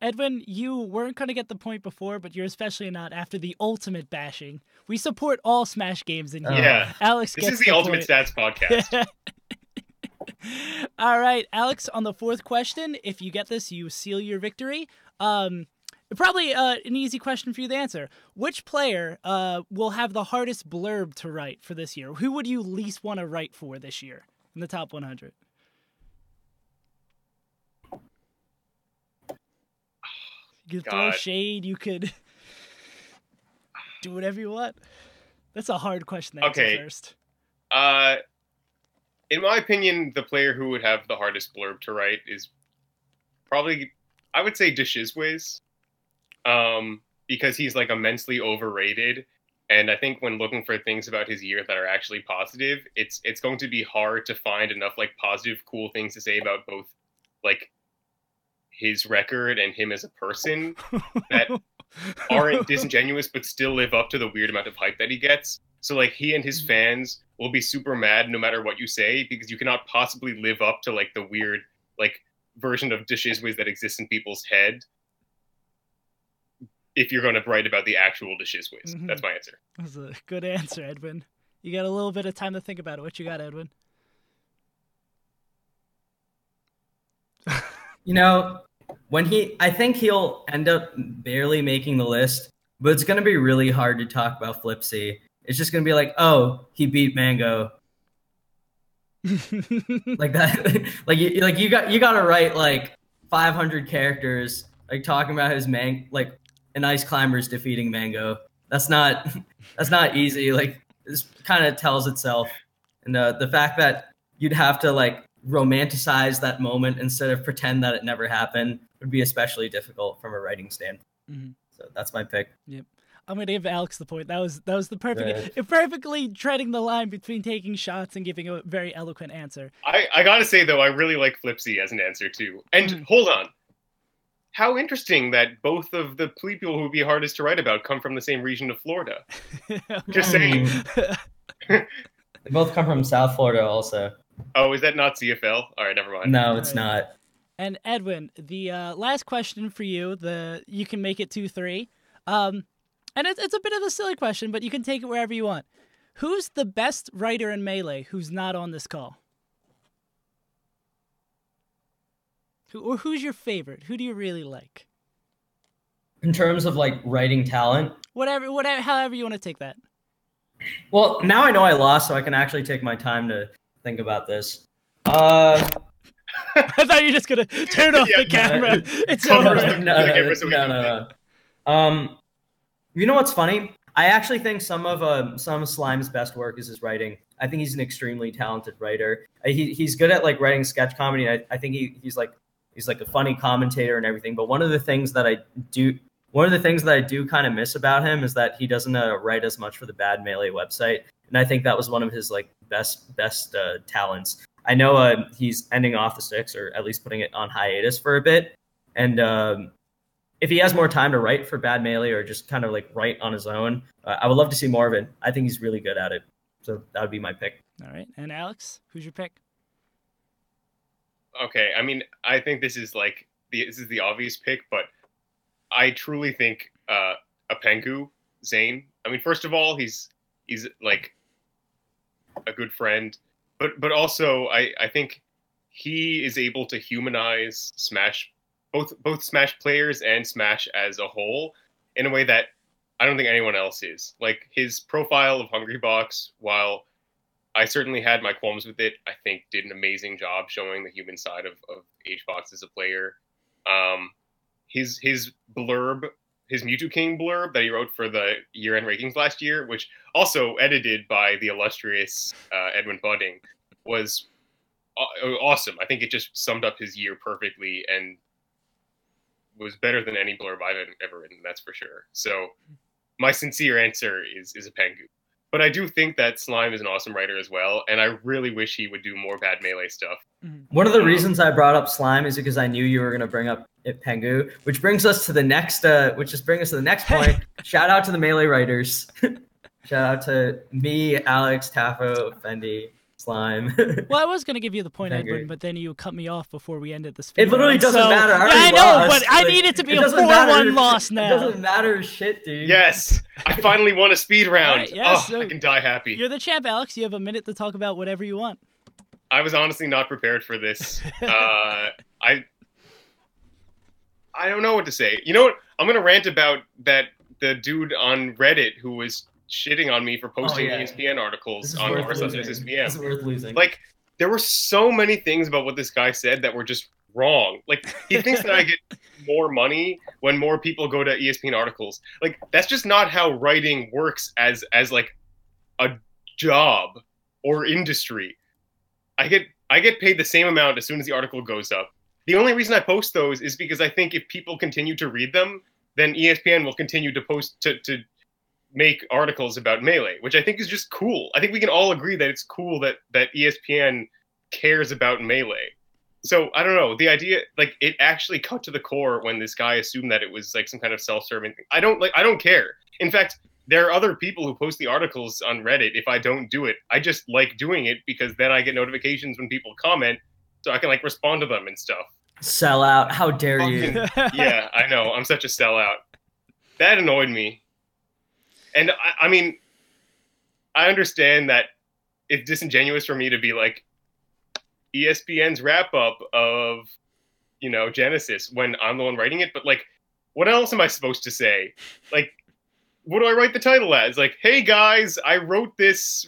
Edwin, you weren't going to get the point before, but you're especially not after the ultimate bashing. We support all Smash games in here. Yeah. Alex This gets is the Ultimate point. Stats podcast. All right, Alex, on the fourth question, if you get this, you seal your victory. Probably an easy question for you to answer. Which player will have the hardest blurb to write for this year? Who would you least want to write for this year in the top 100? You could throw shade. You could do whatever you want. That's a hard question to answer first. In my opinion, the player who would have the hardest blurb to write is probably, I would say, DeShizwiz. Because he's like immensely overrated. And I think when looking for things about his year that are actually positive, it's going to be hard to find enough like positive, cool things to say about both like his record and him as a person that aren't disingenuous but still live up to the weird amount of hype that he gets. So like he and his fans will be super mad no matter what you say because you cannot possibly live up to like the weird like version of DeShizwiz that exists in people's head if you're going to write about the actual DeShizwiz. Mm-hmm. That's my answer. That's a good answer, Edwin. You got a little bit of time to think about it. What you got, Edwin? You know, I think he'll end up barely making the list, but it's going to be really hard to talk about Flipsy. It's just going to be like, oh, he beat Mango. Like that. you got to write like 500 characters, like talking about his like an Ice Climber's defeating Mango. That's not easy. Like this kind of tells itself. And the fact that you'd have to like romanticize that moment instead of pretend that it never happened would be especially difficult from a writing standpoint. Mm-hmm. So that's my pick. Yep. I'm gonna give Alex the point. That was the perfectly treading the line between taking shots and giving a very eloquent answer. I gotta say though, I really like Flipsy as an answer too. And hold on. How interesting that both of the people who would be hardest to write about come from the same region of Florida. Just saying. They both come from South Florida also. Oh, is that not CFL? All right, never mind. No, it's not. And Edwin, the last question for you, you can make it 2-3. And it's a bit of a silly question, but you can take it wherever you want. Who's the best writer in Melee who's not on this call? Or who's your favorite? Who do you really like? In terms of like writing talent? Whatever, however you want to take that. Well, now I know I lost, so I can actually take my time to think about this. I thought you were just gonna turn off the camera. It's over. No. You know what's funny? I actually think some of Slime's best work is his writing. I think he's an extremely talented writer. He's good at like writing sketch comedy. I think he's like a funny commentator and everything. But one of the things that I do kind of miss about him is that he doesn't write as much for the Bad Melee website. And I think that was one of his like best talents. I know he's ending off the sticks, or at least putting it on hiatus for a bit. And if he has more time to write for Bad Melee or just kind of like write on his own, I would love to see more of it. I think he's really good at it. So that would be my pick. All right. And Alex, who's your pick? Okay. I mean, I think this is the obvious pick, but I truly think Apengu, Zane. I mean, first of all, he's like a good friend. but also I think he is able to humanize Smash, both Smash players and Smash as a whole, in a way that I don't think anyone else is. Like, his profile of Hungrybox, while I certainly had my qualms with it, I think did an amazing job showing the human side of Hbox as a player. His blurb, his Mewtwo King blurb that he wrote for the year-end rankings last year, which also edited by the illustrious Edwin Budding, was awesome. I think it just summed up his year perfectly and was better than any blurb I've ever written, that's for sure. So my sincere answer is a Pengu. But I do think that Slime is an awesome writer as well, and I really wish he would do more bad Melee stuff. One of the reasons I brought up Slime is because I knew you were going to bring up Pengu, which brings us to the next point. Shout out to the Melee writers. Shout out to me, Alex, Tafo, Fendi, Slime. Well, I was going to give you the point, Edwin, but then you cut me off before we ended the speed. It literally doesn't matter. I know, but I need it to be a 4-1 loss now. It doesn't matter shit, dude. Yes, I finally won a speed round. Right, yes, so I can die happy. You're the champ, Alex. You have a minute to talk about whatever you want. I was honestly not prepared for this. I don't know what to say. You know what? I'm going to rant about the dude on Reddit who was shitting on me for posting ESPN articles on r/SSBM. This is worth losing. Like, there were so many things about what this guy said that were just wrong. Like, he thinks that I get more money when more people go to ESPN articles. Like, that's just not how writing works as like a job or industry. I get paid the same amount as soon as the article goes up. The only reason I post those is because I think if people continue to read them, then ESPN will continue to post to make articles about Melee, which I think is just cool. I think we can all agree that it's cool that ESPN cares about Melee. So I don't know, the idea, like, it actually cut to the core when this guy assumed that it was like some kind of self-serving thing. I don't care. In fact, there are other people who post the articles on Reddit if I don't do it. I just like doing it because then I get notifications when people comment, so I can like respond to them and stuff. Sell out. How dare you? Yeah, I know. I'm such a sellout. That annoyed me. And I mean, I understand that it's disingenuous for me to be like ESPN's wrap up of, you know, Genesis when I'm the one writing it. But like, what else am I supposed to say? Like, what do I write the title as? Like, hey guys, I wrote this.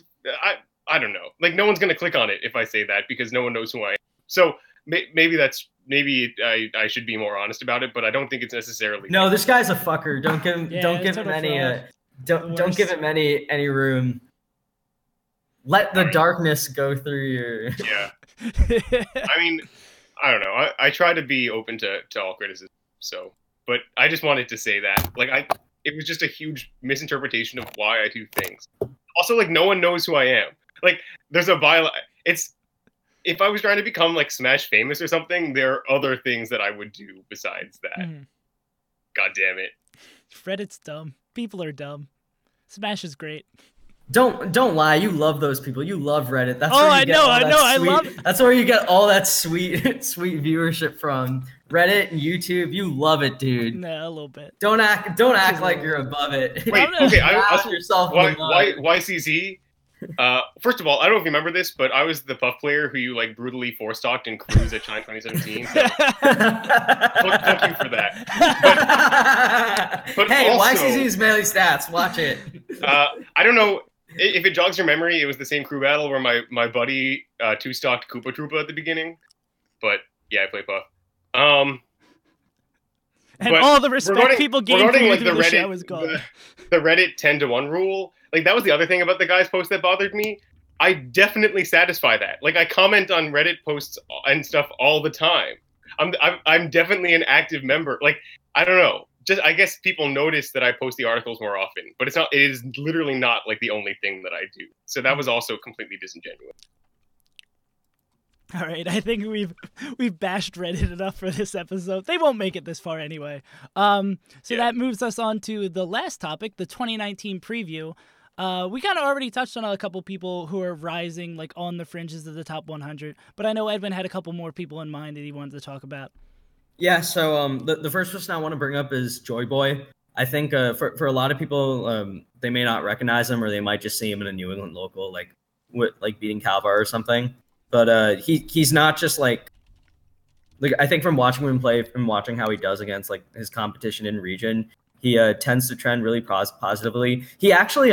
I don't know. Like, no one's going to click on it if I say that because no one knows who I am. So maybe I should be more honest about it, but I don't think it's necessarily. No, this guy's a fucker. Don't give him. Don't give him any. Don't give him any room. Let the darkness go through your. Yeah. I mean, I don't know. I try to be open to all criticism. So, but I just wanted to say that, like, it was just a huge misinterpretation of why I do things. Also, like, no one knows who I am. Like, there's a byline. It's. If I was trying to become like Smash famous or something, there are other things that I would do besides that. God damn it. Reddit's dumb. People are dumb. Smash is great. Don't lie. You love those people. You love Reddit. That's I love. That's where you get all that sweet viewership from. Reddit and YouTube. You love it, dude. No, a little bit. Don't act like you're above it. Wait, okay. Ask yourself why YCZ? First of all, I don't know if you remember this, but I was the Puff player who you like brutally four-stalked in Cruise at China 2017. So fuck you for that. But hey, also, YCZ's Melee stats. Watch it. I don't know if it jogs your memory. It was the same crew battle where my buddy two-stalked Koopa Troopa at the beginning. But yeah, I play Puff. And all the respect people gave for you through the show is gone. The Reddit 10-to-1 rule. Like, that was the other thing about the guy's post that bothered me. I definitely satisfy that. Like, I comment on Reddit posts and stuff all the time. I'm definitely an active member. Like, I don't know. Just, I guess people notice that I post the articles more often, but it is literally not like the only thing that I do. So that was also completely disingenuous. All right, I think we've bashed Reddit enough for this episode. They won't make it this far anyway. That moves us on to the last topic, the 2019 preview. We kind of already touched on a couple people who are rising like on the fringes of the top 100, but I know Edwin had a couple more people in mind that he wanted to talk about. Yeah, so the first person I want to bring up is Joyboy. I think for a lot of people, they may not recognize him or they might just see him in a New England local. Like, with like beating Calvar or something. But he's not just like I think from watching him play, from watching how he does against like his competition in region, he tends to trend really positively. He actually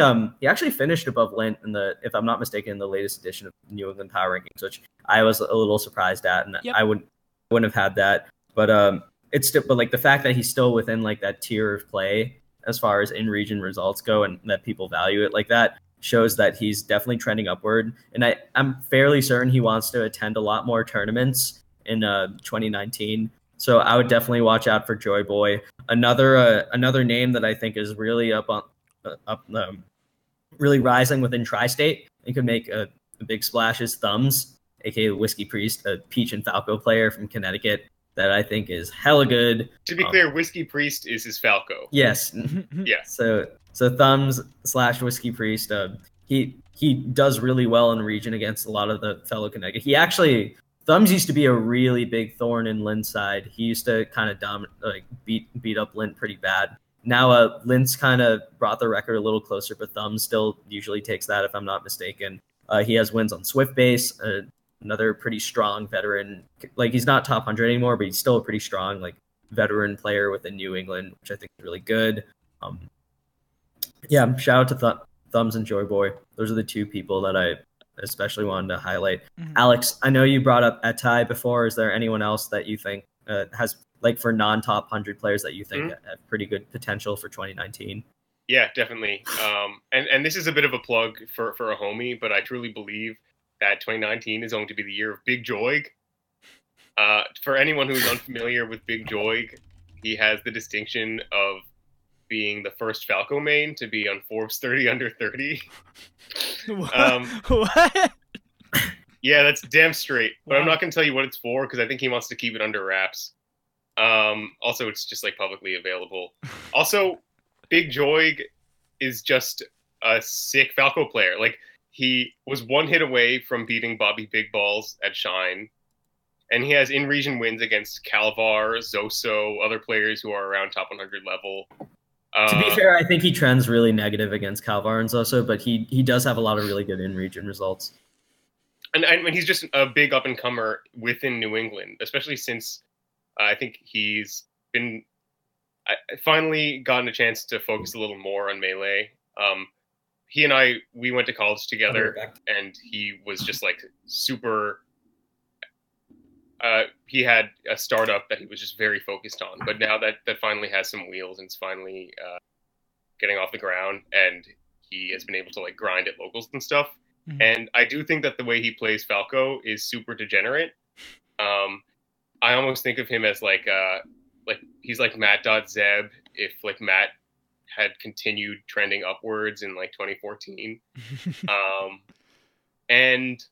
finished above Lint in the, if I'm not mistaken, in the latest edition of New England Power Rankings, which I was a little surprised at, and I wouldn't have had that. But it's still, but like the fact that he's still within like that tier of play as far as in region results go, and that people value it like that, shows that he's definitely trending upward. And I'm fairly certain he wants to attend a lot more tournaments in 2019. So I would definitely watch out for Joyboy. Another name that I think is really really rising within Tri-State and could make a big splash is Thumbs, aka Whiskey Priest, a Peach and Falco player from Connecticut that I think is hella good. To be clear, Whiskey Priest is his Falco. Yes. Yeah. So Thumbs / Whiskey Priest, he does really well in region against a lot of the fellow Connecticut. Thumbs used to be a really big thorn in Lint's side. He used to kind of beat up Lint pretty bad. Now Lint's kind of brought the record a little closer, but Thumbs still usually takes that if I'm not mistaken. He has wins on Swift Base, another pretty strong veteran. Like he's not top 100 anymore, but he's still a pretty strong like veteran player within New England, which I think is really good. Shout out to Thumbs and Joyboy. Those are the two people that I especially wanted to highlight. Mm-hmm. Alex, I know you brought up Etai before. Is there anyone else that you think has, like, for non-top 100 players that you think have pretty good potential for 2019? Yeah, definitely. And this is a bit of a plug for a homie, but I truly believe that 2019 is going to be the year of BigJoig. For anyone who's unfamiliar with BigJoig, he has the distinction of being the first Falco main to be on Forbes 30 under 30. What? Yeah, that's damn straight. But Wow. I'm not going to tell you what it's for because I think he wants to keep it under wraps. Also, it's just like publicly available. Also, BigJoig is just a sick Falco player. Like, he was one hit away from beating Bobby Big Balls at Shine. And he has in-region wins against Calvar, Zoso, other players who are around top 100 level. To be fair, I think he trends really negative against Calvar and Zoso, but he does have a lot of really good in-region results. And he's just a big up-and-comer within New England, especially since I think he's been finally gotten a chance to focus a little more on Melee. He and we went to college together, and he was just like super... he had a startup that he was just very focused on, but now that finally has some wheels and it's finally getting off the ground, and he has been able to like grind at locals and stuff. Mm-hmm. And I do think that the way he plays Falco is super degenerate. I almost think of him as like he's like Matt.Zeb if like Matt had continued trending upwards in like 2014. And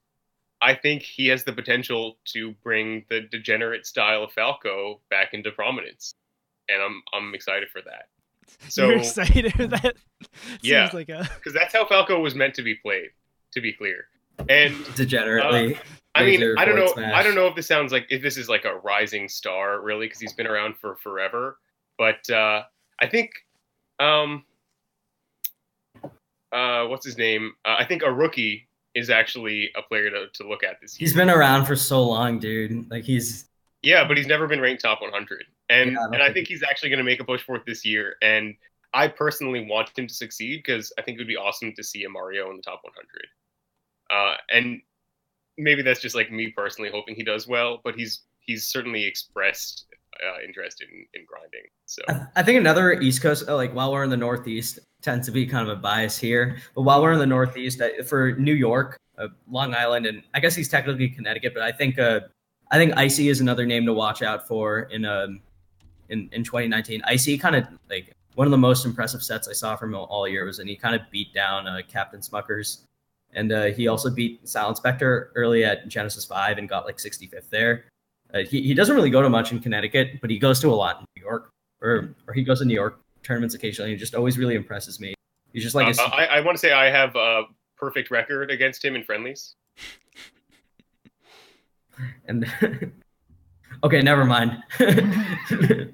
I think he has the potential to bring the degenerate style of Falco back into prominence, and I'm excited for that. So you're excited for that? Yeah, because that's how Falco was meant to be played. To be clear, and degenerately. I mean, I don't know. Smash. I don't know if this sounds like if this is like a rising star, really, because he's been around for forever. But I think, what's his name? I think a rookie is actually a player to look at this year. He's been around for so long, dude. Like but he's never been ranked top 100. And I think he's actually going to make a push for it this year. And I personally want him to succeed because I think it would be awesome to see a Mario in the top 100. And maybe that's just like me personally hoping he does well, but he's certainly expressed interest in grinding. So I think another East Coast, like while we're in the Northeast, tends to be kind of a bias here. But while we're in the Northeast, for New York, Long Island, and I guess he's technically Connecticut, but I think Icy is another name to watch out for in 2019. Icy kind of like one of the most impressive sets I saw from him all year was, and he kind of beat down Captain Smuckers, and he also beat Silent Spectre early at Genesis 5 and got like 65th there. He doesn't really go to much in Connecticut, but he goes to a lot in New York, or he goes to New York tournaments occasionally. He just always really impresses me. He's just like I want to say I have a perfect record against him in friendlies. And okay, never mind.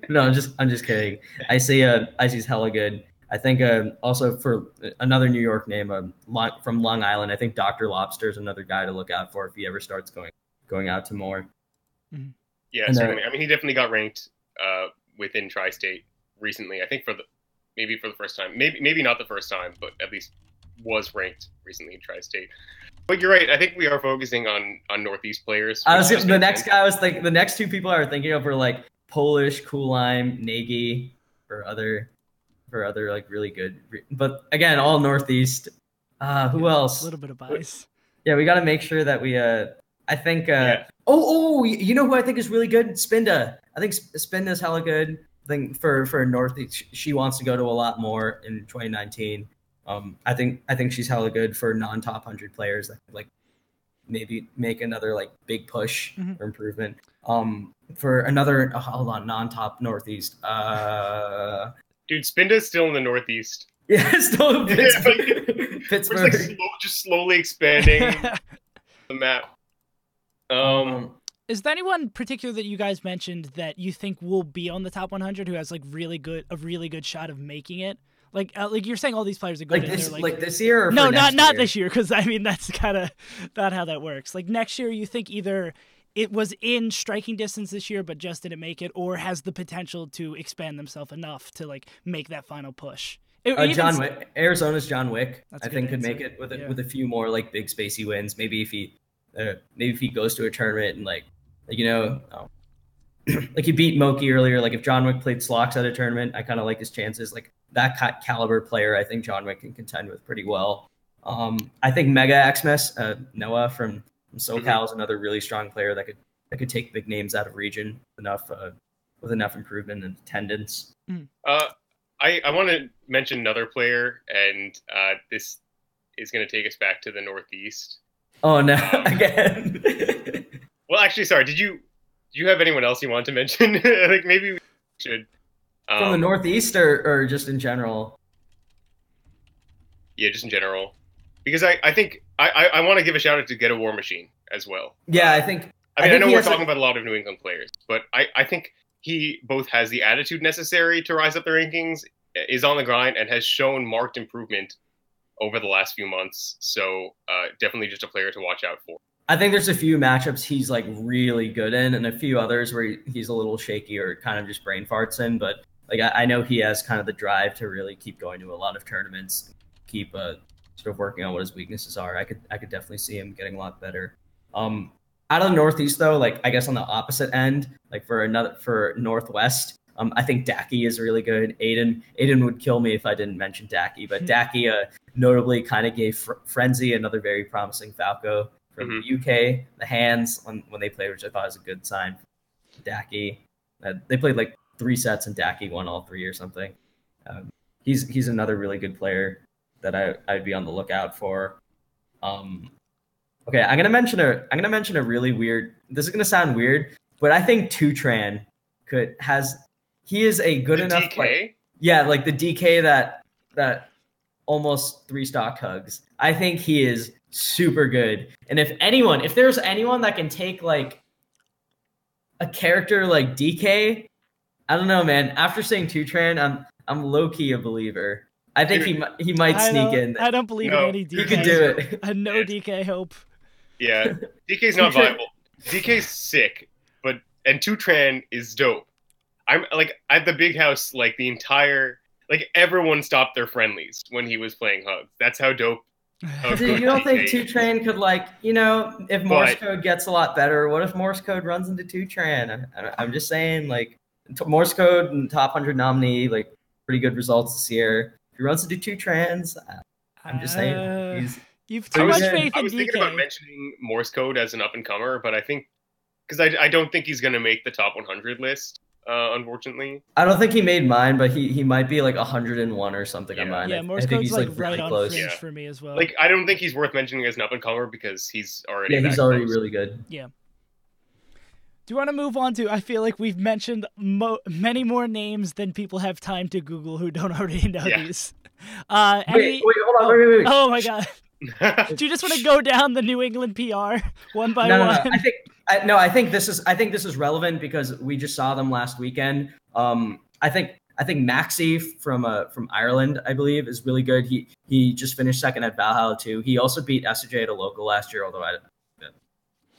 No, I'm just kidding. Icy's hella good. I think also for another New York name from Long Island, I think DrLobster is another guy to look out for if he ever starts going out to more. Mm-hmm. Yeah, certainly. I mean, he definitely got ranked within Tri-State recently. I think maybe for the first time, maybe not the first time, but at least was ranked recently in Tri-State. But you're right. I think we are focusing on Northeast players. The next two people I was thinking of were like Polish, Kulheim, Nagy, for other like really good. But again, all Northeast. Who else? A little bit of bias. Yeah, we got to make sure that we. I think. Oh, you know who I think is really good? Spinda. I think Spinda's hella good. I think for Northeast, she wants to go to a lot more in 2019. I think she's hella good for non-top 100 players that could like maybe make another like big push or improvement. For another hold on, non-top Northeast. Dude, Spinda's still in the Northeast. Yeah, still in Pittsburgh. Pittsburgh. It's like just slowly expanding the map. Is there anyone particular that you guys mentioned that you think will be on the top 100 who has like a really good shot of making it? Like you're saying all these players are good. Like this year? Or no, for next not year? This year, because I mean that's kind of not how that works. Like next year, you think either it was in striking distance this year but just didn't make it, or has the potential to expand themselves enough to like make that final push. John Wick, Arizona's John Wick, I think could make it with a few more like big spacey wins. Maybe if he goes to a tournament and like he beat Moki earlier. Like if John Wick played Slox at a tournament, I kind of like his chances. Like that caliber player, I think John Wick can contend with pretty well. I think MegaXmas, Noah from SoCal is another really strong player that could take big names out of region with enough improvement and attendance. I want to mention another player, and this is going to take us back to the Northeast. Oh no, again. Well, actually, sorry. Do you have anyone else you want to mention? Like maybe we should. From the Northeast or just in general? Yeah, just in general. Because I think I want to give a shout out to Get a War Machine as well. Yeah, I know we're talking about a lot of New England players, but I think he both has the attitude necessary to rise up the rankings, is on the grind, and has shown marked improvement over the last few months. So definitely just a player to watch out for. I think there's a few matchups he's like really good in, and a few others where he's a little shaky or kind of just brain farts in. But like I know he has kind of the drive to really keep going to a lot of tournaments, keep sort of working on what his weaknesses are. I could definitely see him getting a lot better. Out of the Northeast though, like I guess on the opposite end, like for Northwest, I think Dacky is really good. Aiden would kill me if I didn't mention Dacky, but Dacky notably kind of gave Frenzy another very promising Falco from the UK the hands when they played, which I thought was a good sign. Dacky, they played like 3 sets and Dacky won all 3 or something. He's another really good player that I'd be on the lookout for. Okay, I'm gonna mention a really weird. This is gonna sound weird, but I think TWOTRAN he is a good enough DK? Like the DK that almost 3 stock hugs. I think he is super good. And if there's anyone that can take like a character like DK, I don't know, man. After saying TWOTRAN, I'm low key a believer. I think he might sneak in. I don't believe in any DK. He could do it. No DK hope. Yeah, DK's not viable. DK's sick, and TWOTRAN is dope. I'm like at the big house, like the entire everyone stopped their friendlies when he was playing Hugs. That's how dope. Dude, you don't think TWOTRAN could if Morse code gets a lot better? What if Morse code runs into TWOTRAN? I'm just saying, like Morse code and top 100 nominee, like pretty good results this year. If he runs into TWOTRANs, I'm just saying you've too much faith in DK. I was thinking about mentioning Morse code as an up and comer, but I think because I don't think he's going to make the top 100 list. Unfortunately, I don't think he made mine, but he might be like 101 or something on mine. Yeah, Morse code's like right on fringe for me as well. Like I don't think he's worth mentioning as an up and comer because he's already really good. Yeah. Do you want to move on to? I feel like we've mentioned many more names than people have time to Google who don't already know these. Wait, hold on, wait. Oh my god. Do you just want to go down the New England PR one by one? I think this is relevant because we just saw them last weekend. I think I think Maxi from Ireland, I believe, is really good. He just finished second at Valhalla too. He also beat SJ at a local last year, although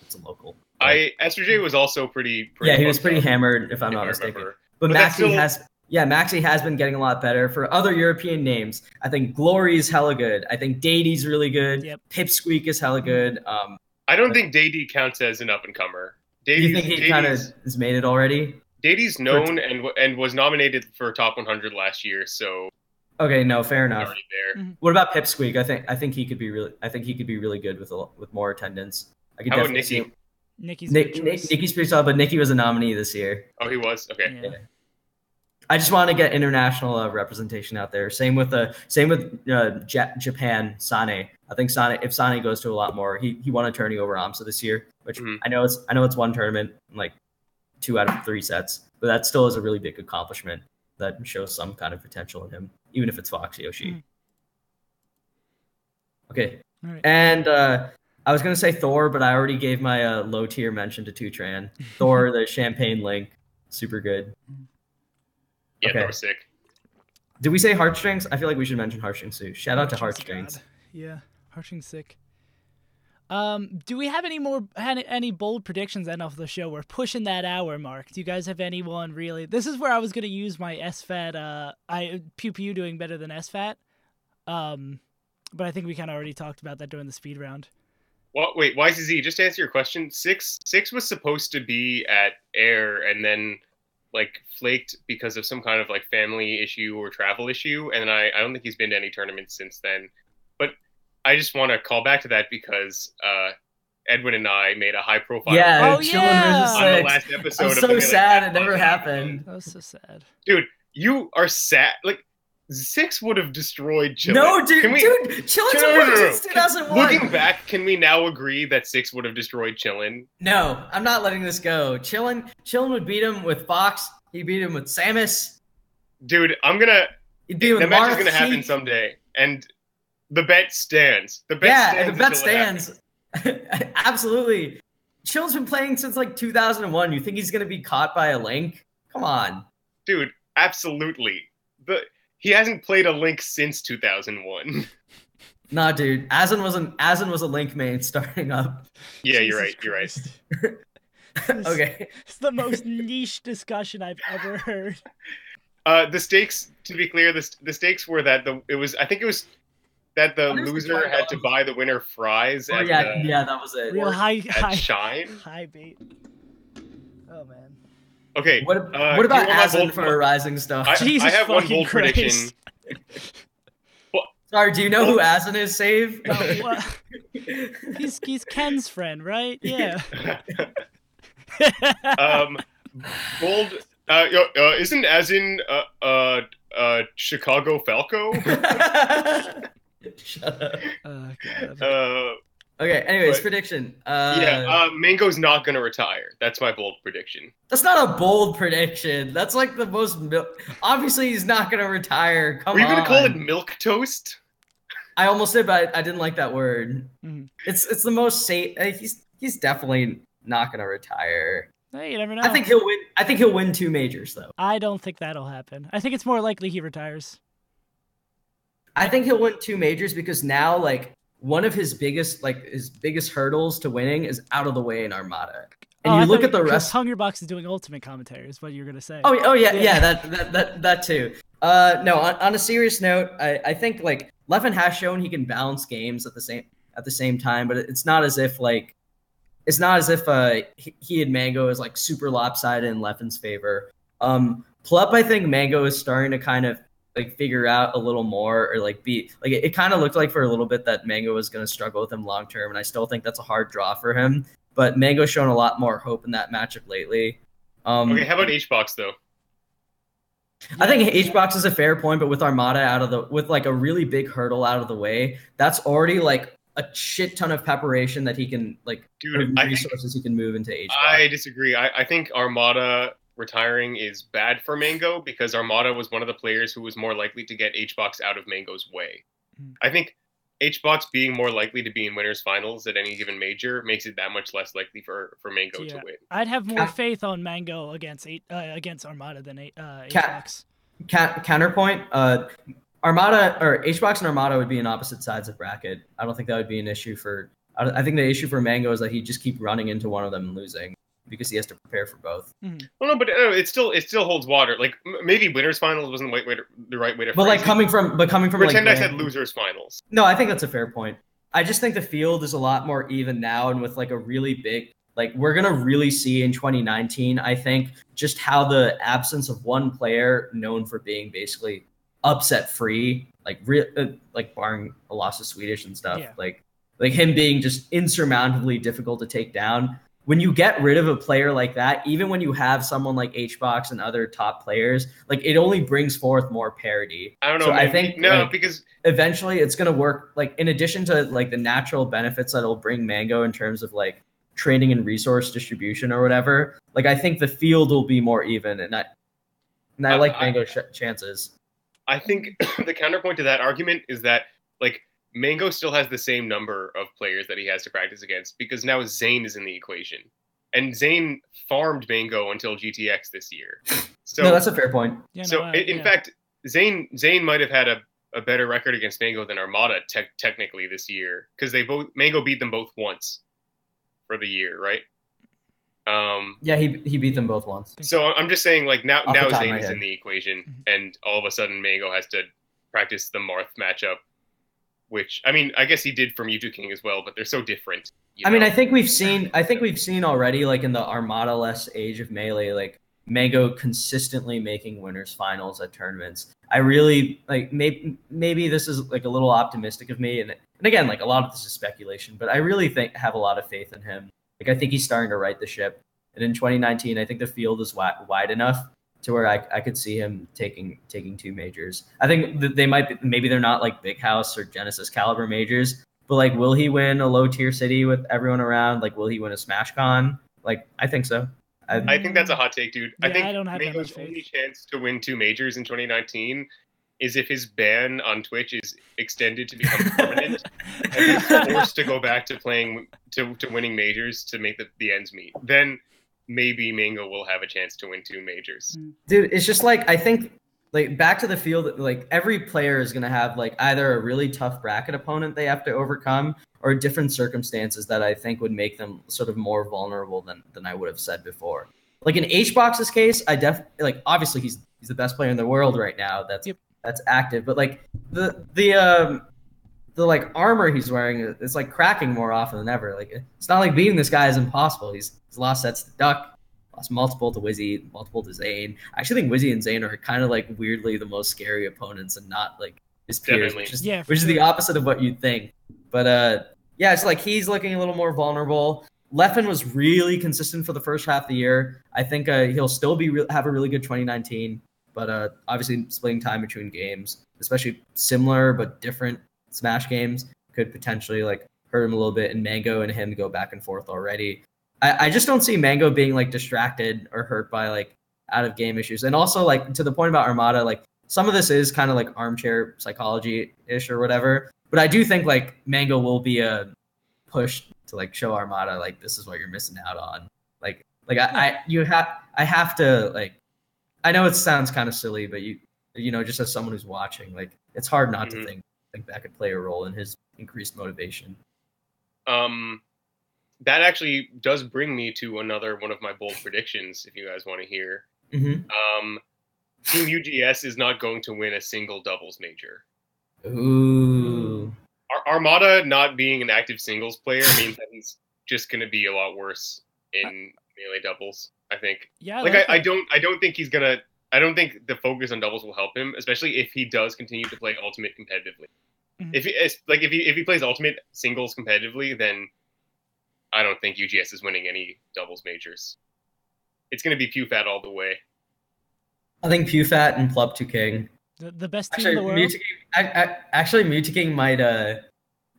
it's a local. SJ was also pretty yeah, he was pretty hammered, if I'm not mistaken. But Maxi has been getting a lot better. For other European names, I think Glory's hella good. I think Dady's really good. Yep. Pipsqueak is hella good. I don't think Dady counts as an up-and-comer. Do you think he kind of has made it already? Dady's known and was nominated for Top 100 last year, so okay, no, fair enough. Already there. What about Pipsqueak? I think he could be really good with more attendance. I could How about definitely Nikki? Nikki's pretty solid, but Nikki was a nominee this year. Oh, he was? Okay. Yeah. I just want to get international representation out there. Same with Japan, Sane. I think if Sane goes to a lot more, he won a tourney over Amsa this year, which I know it's one tournament, like 2 out of 3 sets, but that still is a really big accomplishment that shows some kind of potential in him, even if it's Fox Yoshi. Okay, right. And I was gonna say Thor, but I already gave my low tier mention to TWOTRAN. Thor, the Champagne Link, super good. Yeah, okay. That was sick. Did we say Heartstrings? I feel like we should mention Heartstrings too. Shout out to Heartstrings. God. Yeah, Heartstrings sick. Do we have any bold predictions then off the show? We're pushing that hour mark. Do you guys have anyone really? This is where I was going to use my SFAT. PewPewU doing better than SFAT. But I think we kind of already talked about that during the speed round. Well, wait, YCZ, just to answer your question, six was supposed to be at Air and then like flaked because of some kind of like family issue or travel issue, and I don't think he's been to any tournaments since then. But I just want to call back to that because Edwin and I made a high profile on the last episode. I'm so sad it never happened. That was so sad. Dude, you are sad. Like, 6 would have destroyed Chillin. No, dude, Chillin's been playing since 2001. Looking back, can we now agree that 6 would have destroyed Chillin? No, I'm not letting this go. Chillin would beat him with Fox. He beat him with Samus. Dude, the match is gonna happen someday, and the bet stands. The bet stands. Absolutely. Chillin's been playing since like 2001. You think he's gonna be caught by a Link? Come on, dude. Absolutely. He hasn't played a Link since 2001. Nah, dude. Asin was a Link main starting up. Yeah, Jesus you're right. Okay. It's the most niche discussion I've ever heard. The stakes, to be clear, the stakes were that the loser had to buy the winner fries. That was it. Real high Shine. High bait. Oh man. Okay. What about Asin for a Rising Star? I have one bold Christ. prediction. Sorry, do you know who Asin is, Save? He's Ken's friend, right? Yeah. Bold. Isn't Asin Chicago Falco? Shut up. Oh god. Okay, anyways, prediction. Mango's not going to retire. That's my bold prediction. That's not a bold prediction. That's like the most... Obviously, he's not going to retire. Come on. Were you going to call it milk toast? I almost did, but I didn't like that word. Mm-hmm. It's the most safe... He's definitely not going to retire. Hey, you never know. I think he'll win 2 majors, though. I don't think that'll happen. I think it's more likely he retires. I think he'll win 2 majors because now, like... one of his biggest hurdles to winning is out of the way in Armada. And you look at the rest. Hbox is doing ultimate commentary is what you're gonna say. Oh yeah, that too. No, on a serious note, I think like Leffen has shown he can balance games at the same time, but it's not as if he and Mango is like super lopsided in Leffen's favor. Plup, I think Mango is starting to kind of like figure out a little more, or like be like it kind of looked like for a little bit that Mango was going to struggle with him long term, and I still think that's a hard draw for him. But Mango's shown a lot more hope in that matchup lately. Okay, how about Hbox though? I think Hbox is a fair point, but with Armada with like a really big hurdle out of the way, that's already like a shit ton of preparation that he can like resources he can move into Hbox. I disagree. I think Armada retiring is bad for Mango because Armada was one of the players who was more likely to get Hbox out of Mango's way. I think Hbox being more likely to be in winners finals at any given major makes it that much less likely for Mango to win. I'd have more faith on Mango against Armada than Hbox. Counterpoint. Armada or Hbox and Armada would be in opposite sides of bracket. I don't think that would be an issue for. I think the issue for Mango is that he just keep running into one of them and losing because he has to prepare for both. Mm-hmm. Well, no, but it still holds water. Like maybe winners finals wasn't the right way to. But like coming from pretend like, I said losers finals. No, I think that's a fair point. I just think the field is a lot more even now, and with like a really big. Like, we're going to really see in 2019, I think, just how the absence of one player known for being basically upset-free, like barring a loss of Swedish and stuff, like him being just insurmountably difficult to take down. When you get rid of a player like that, even when you have someone like Hbox and other top players, like, it only brings forth more parity. I don't know. So I think because eventually it's going to work, like, in addition to, like, the natural benefits that it'll bring Mango in terms of, like, training and resource distribution or whatever, like I think the field will be more even, and I like Mango's chances. I think the counterpoint to that argument is that like Mango still has the same number of players that he has to practice against because now Zane is in the equation, and Zane farmed Mango until GTX this year. So no, that's a fair point. In fact, Zane might have had a better record against Mango than Armada technically this year because Mango beat them both once. For the year, right? Yeah, he beat them both once. So I'm just saying, like now Zane is in the equation, and all of a sudden Mango has to practice the Marth matchup, which I mean, I guess he did for Mewtwo King as well, but they're so different. I mean, I think we've seen already, like in the Armada-less age of Melee, like Mango consistently making winners finals at tournaments. I really like maybe this is like a little optimistic of me, and again, like a lot of this is speculation, but I really have a lot of faith in him. Like I think he's starting to right the ship, and in 2019, I think the field is wide enough to where I could see him taking 2 majors. I think that they might be, maybe they're not like Big House or Genesis caliber majors, but like will he win a low tier city with everyone around? Like will he win a Smash Con? Like I think so. I think that's a hot take, dude. Yeah, I think I don't have Mango's only chance to win 2 majors in 2019 is if his ban on Twitch is extended to become permanent and he's forced to go back to playing to winning majors to make the ends meet. Then maybe Mango will have a chance to win 2 majors. Dude, it's just like I think like back to the field, like every player is gonna have like either a really tough bracket opponent they have to overcome or different circumstances that I think would make them sort of more vulnerable than I would have said before. Like in Hbox's case, I definitely like obviously he's the best player in the world right now. That's active, but like the like armor he's wearing is like cracking more often than ever. Like it's not like beating this guy is impossible. He's lost sets to Duck, lost multiple to Wizzy, multiple to Zane. I actually think Wizzy and Zane are kind of like weirdly the most scary opponents and not like his peers, which is the opposite of what you'd think. But yeah, it's like he's looking a little more vulnerable. Leffen was really consistent for the first half of the year. I think he'll still have a really good 2019, but obviously splitting time between games, especially similar but different Smash games, could potentially like hurt him a little bit. And Mango and him go back and forth already. I just don't see Mango being like distracted or hurt by like out of game issues. And also like to the point about Armada, like some of this is kind of like armchair psychology-ish or whatever. But I do think like Mango will be a push to like show Armada like this is what you're missing out on. I have to like I know it sounds kind of silly, but you know just as someone who's watching, like it's hard not to think that could play a role in his increased motivation. That actually does bring me to another one of my bold predictions. If you guys want to hear, Team UGS is not going to win a single doubles major. Ooh. Armada not being an active singles player means that he's just going to be a lot worse in melee doubles. I think. Yeah. I don't think he's gonna. I don't think the focus on doubles will help him, especially if he does continue to play Ultimate competitively. Mm-hmm. If he plays Ultimate singles competitively, then I don't think UGS is winning any doubles majors. It's going to be PewFat all the way. I think PewFat and Plub2 King. The best team in the world. Actually, Mewtwo King might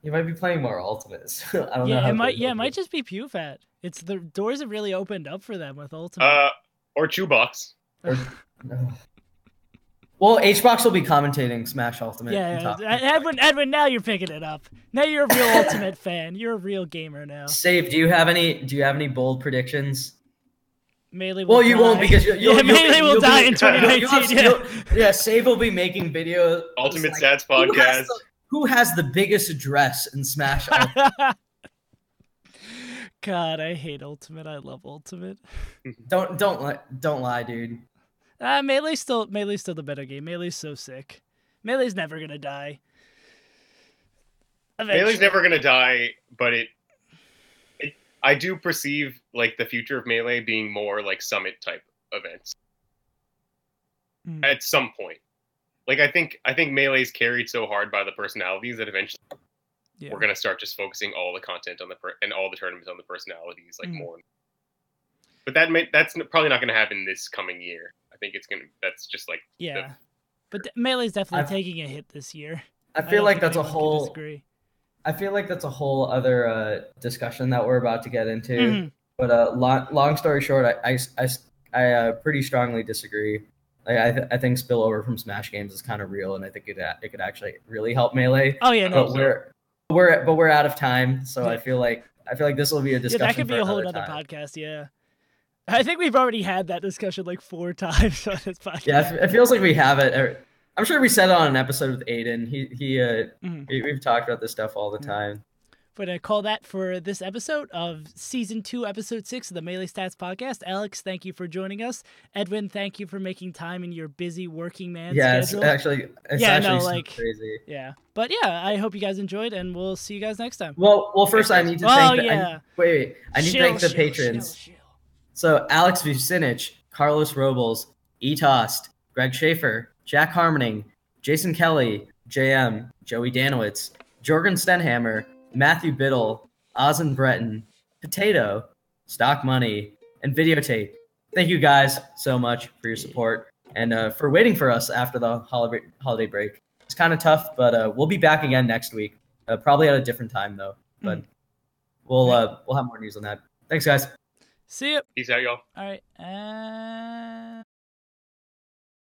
he might be playing more Ultimates. I don't know. It might just be PewFat. It's the doors have really opened up for them with Ultimate. Or Chewbox. Well, Hbox will be commentating Smash Ultimate. Yeah. Edwin, now you're picking it up. Now you're a real Ultimate fan. You're a real gamer now. Save, do you have any bold predictions? Melee will Well, you die. won't because Melee will die in 2019. Yeah, Save will be making videos. Ultimate like, Stats podcast. Who has the biggest address in Smash? God, I hate Ultimate. I love Ultimate. Don't lie, dude. Melee's still the better game. Melee's so sick. Melee's never gonna die. Eventually. Melee's never gonna die, but I do perceive like the future of Melee being more like Summit type events at some point. Like I think Melee's carried so hard by the personalities that eventually we're gonna start just focusing all the content on and all the tournaments on the personalities like more. But that's probably not gonna happen this coming year. I think that's just like but Melee's definitely taking a hit this year. I feel like that's a whole. I feel like that's a whole other discussion that we're about to get into. But long story short, I pretty strongly disagree. Like, I think spillover from Smash games is kind of real, and I think it could actually really help Melee. Oh yeah, no. But we're out of time, so I feel like this will be a discussion. That could be a whole other podcast. Yeah, I think we've already had that discussion like 4 times on this podcast. Yeah, it feels like we have it. I'm sure we said it on an episode with Aiden. We've talked about this stuff all the time. We're going to call that for this episode of Season 2, Episode 6 of the Melee Stats Podcast. Alex, thank you for joining us. Edwin, thank you for making time in your busy working man schedule. It's actually crazy. Yeah. But yeah, I hope you guys enjoyed, and we'll see you guys next time. Well, first I need to thank I need to thank the patrons. So Alex Vucinich, Carlos Robles, Etost, Greg Schaefer, Jack Harmoning, Jason Kelly, JM, Joey Danowitz, Jorgen Stenhammer, Matthew Biddle, Ozen Breton, Potato, Stock Money, and Videotape. Thank you guys so much for your support and for waiting for us after the holiday break. It's kind of tough, but we'll be back again next week. Probably at a different time though. But we'll have more news on that. Thanks, guys. See you. Peace out, y'all. All right.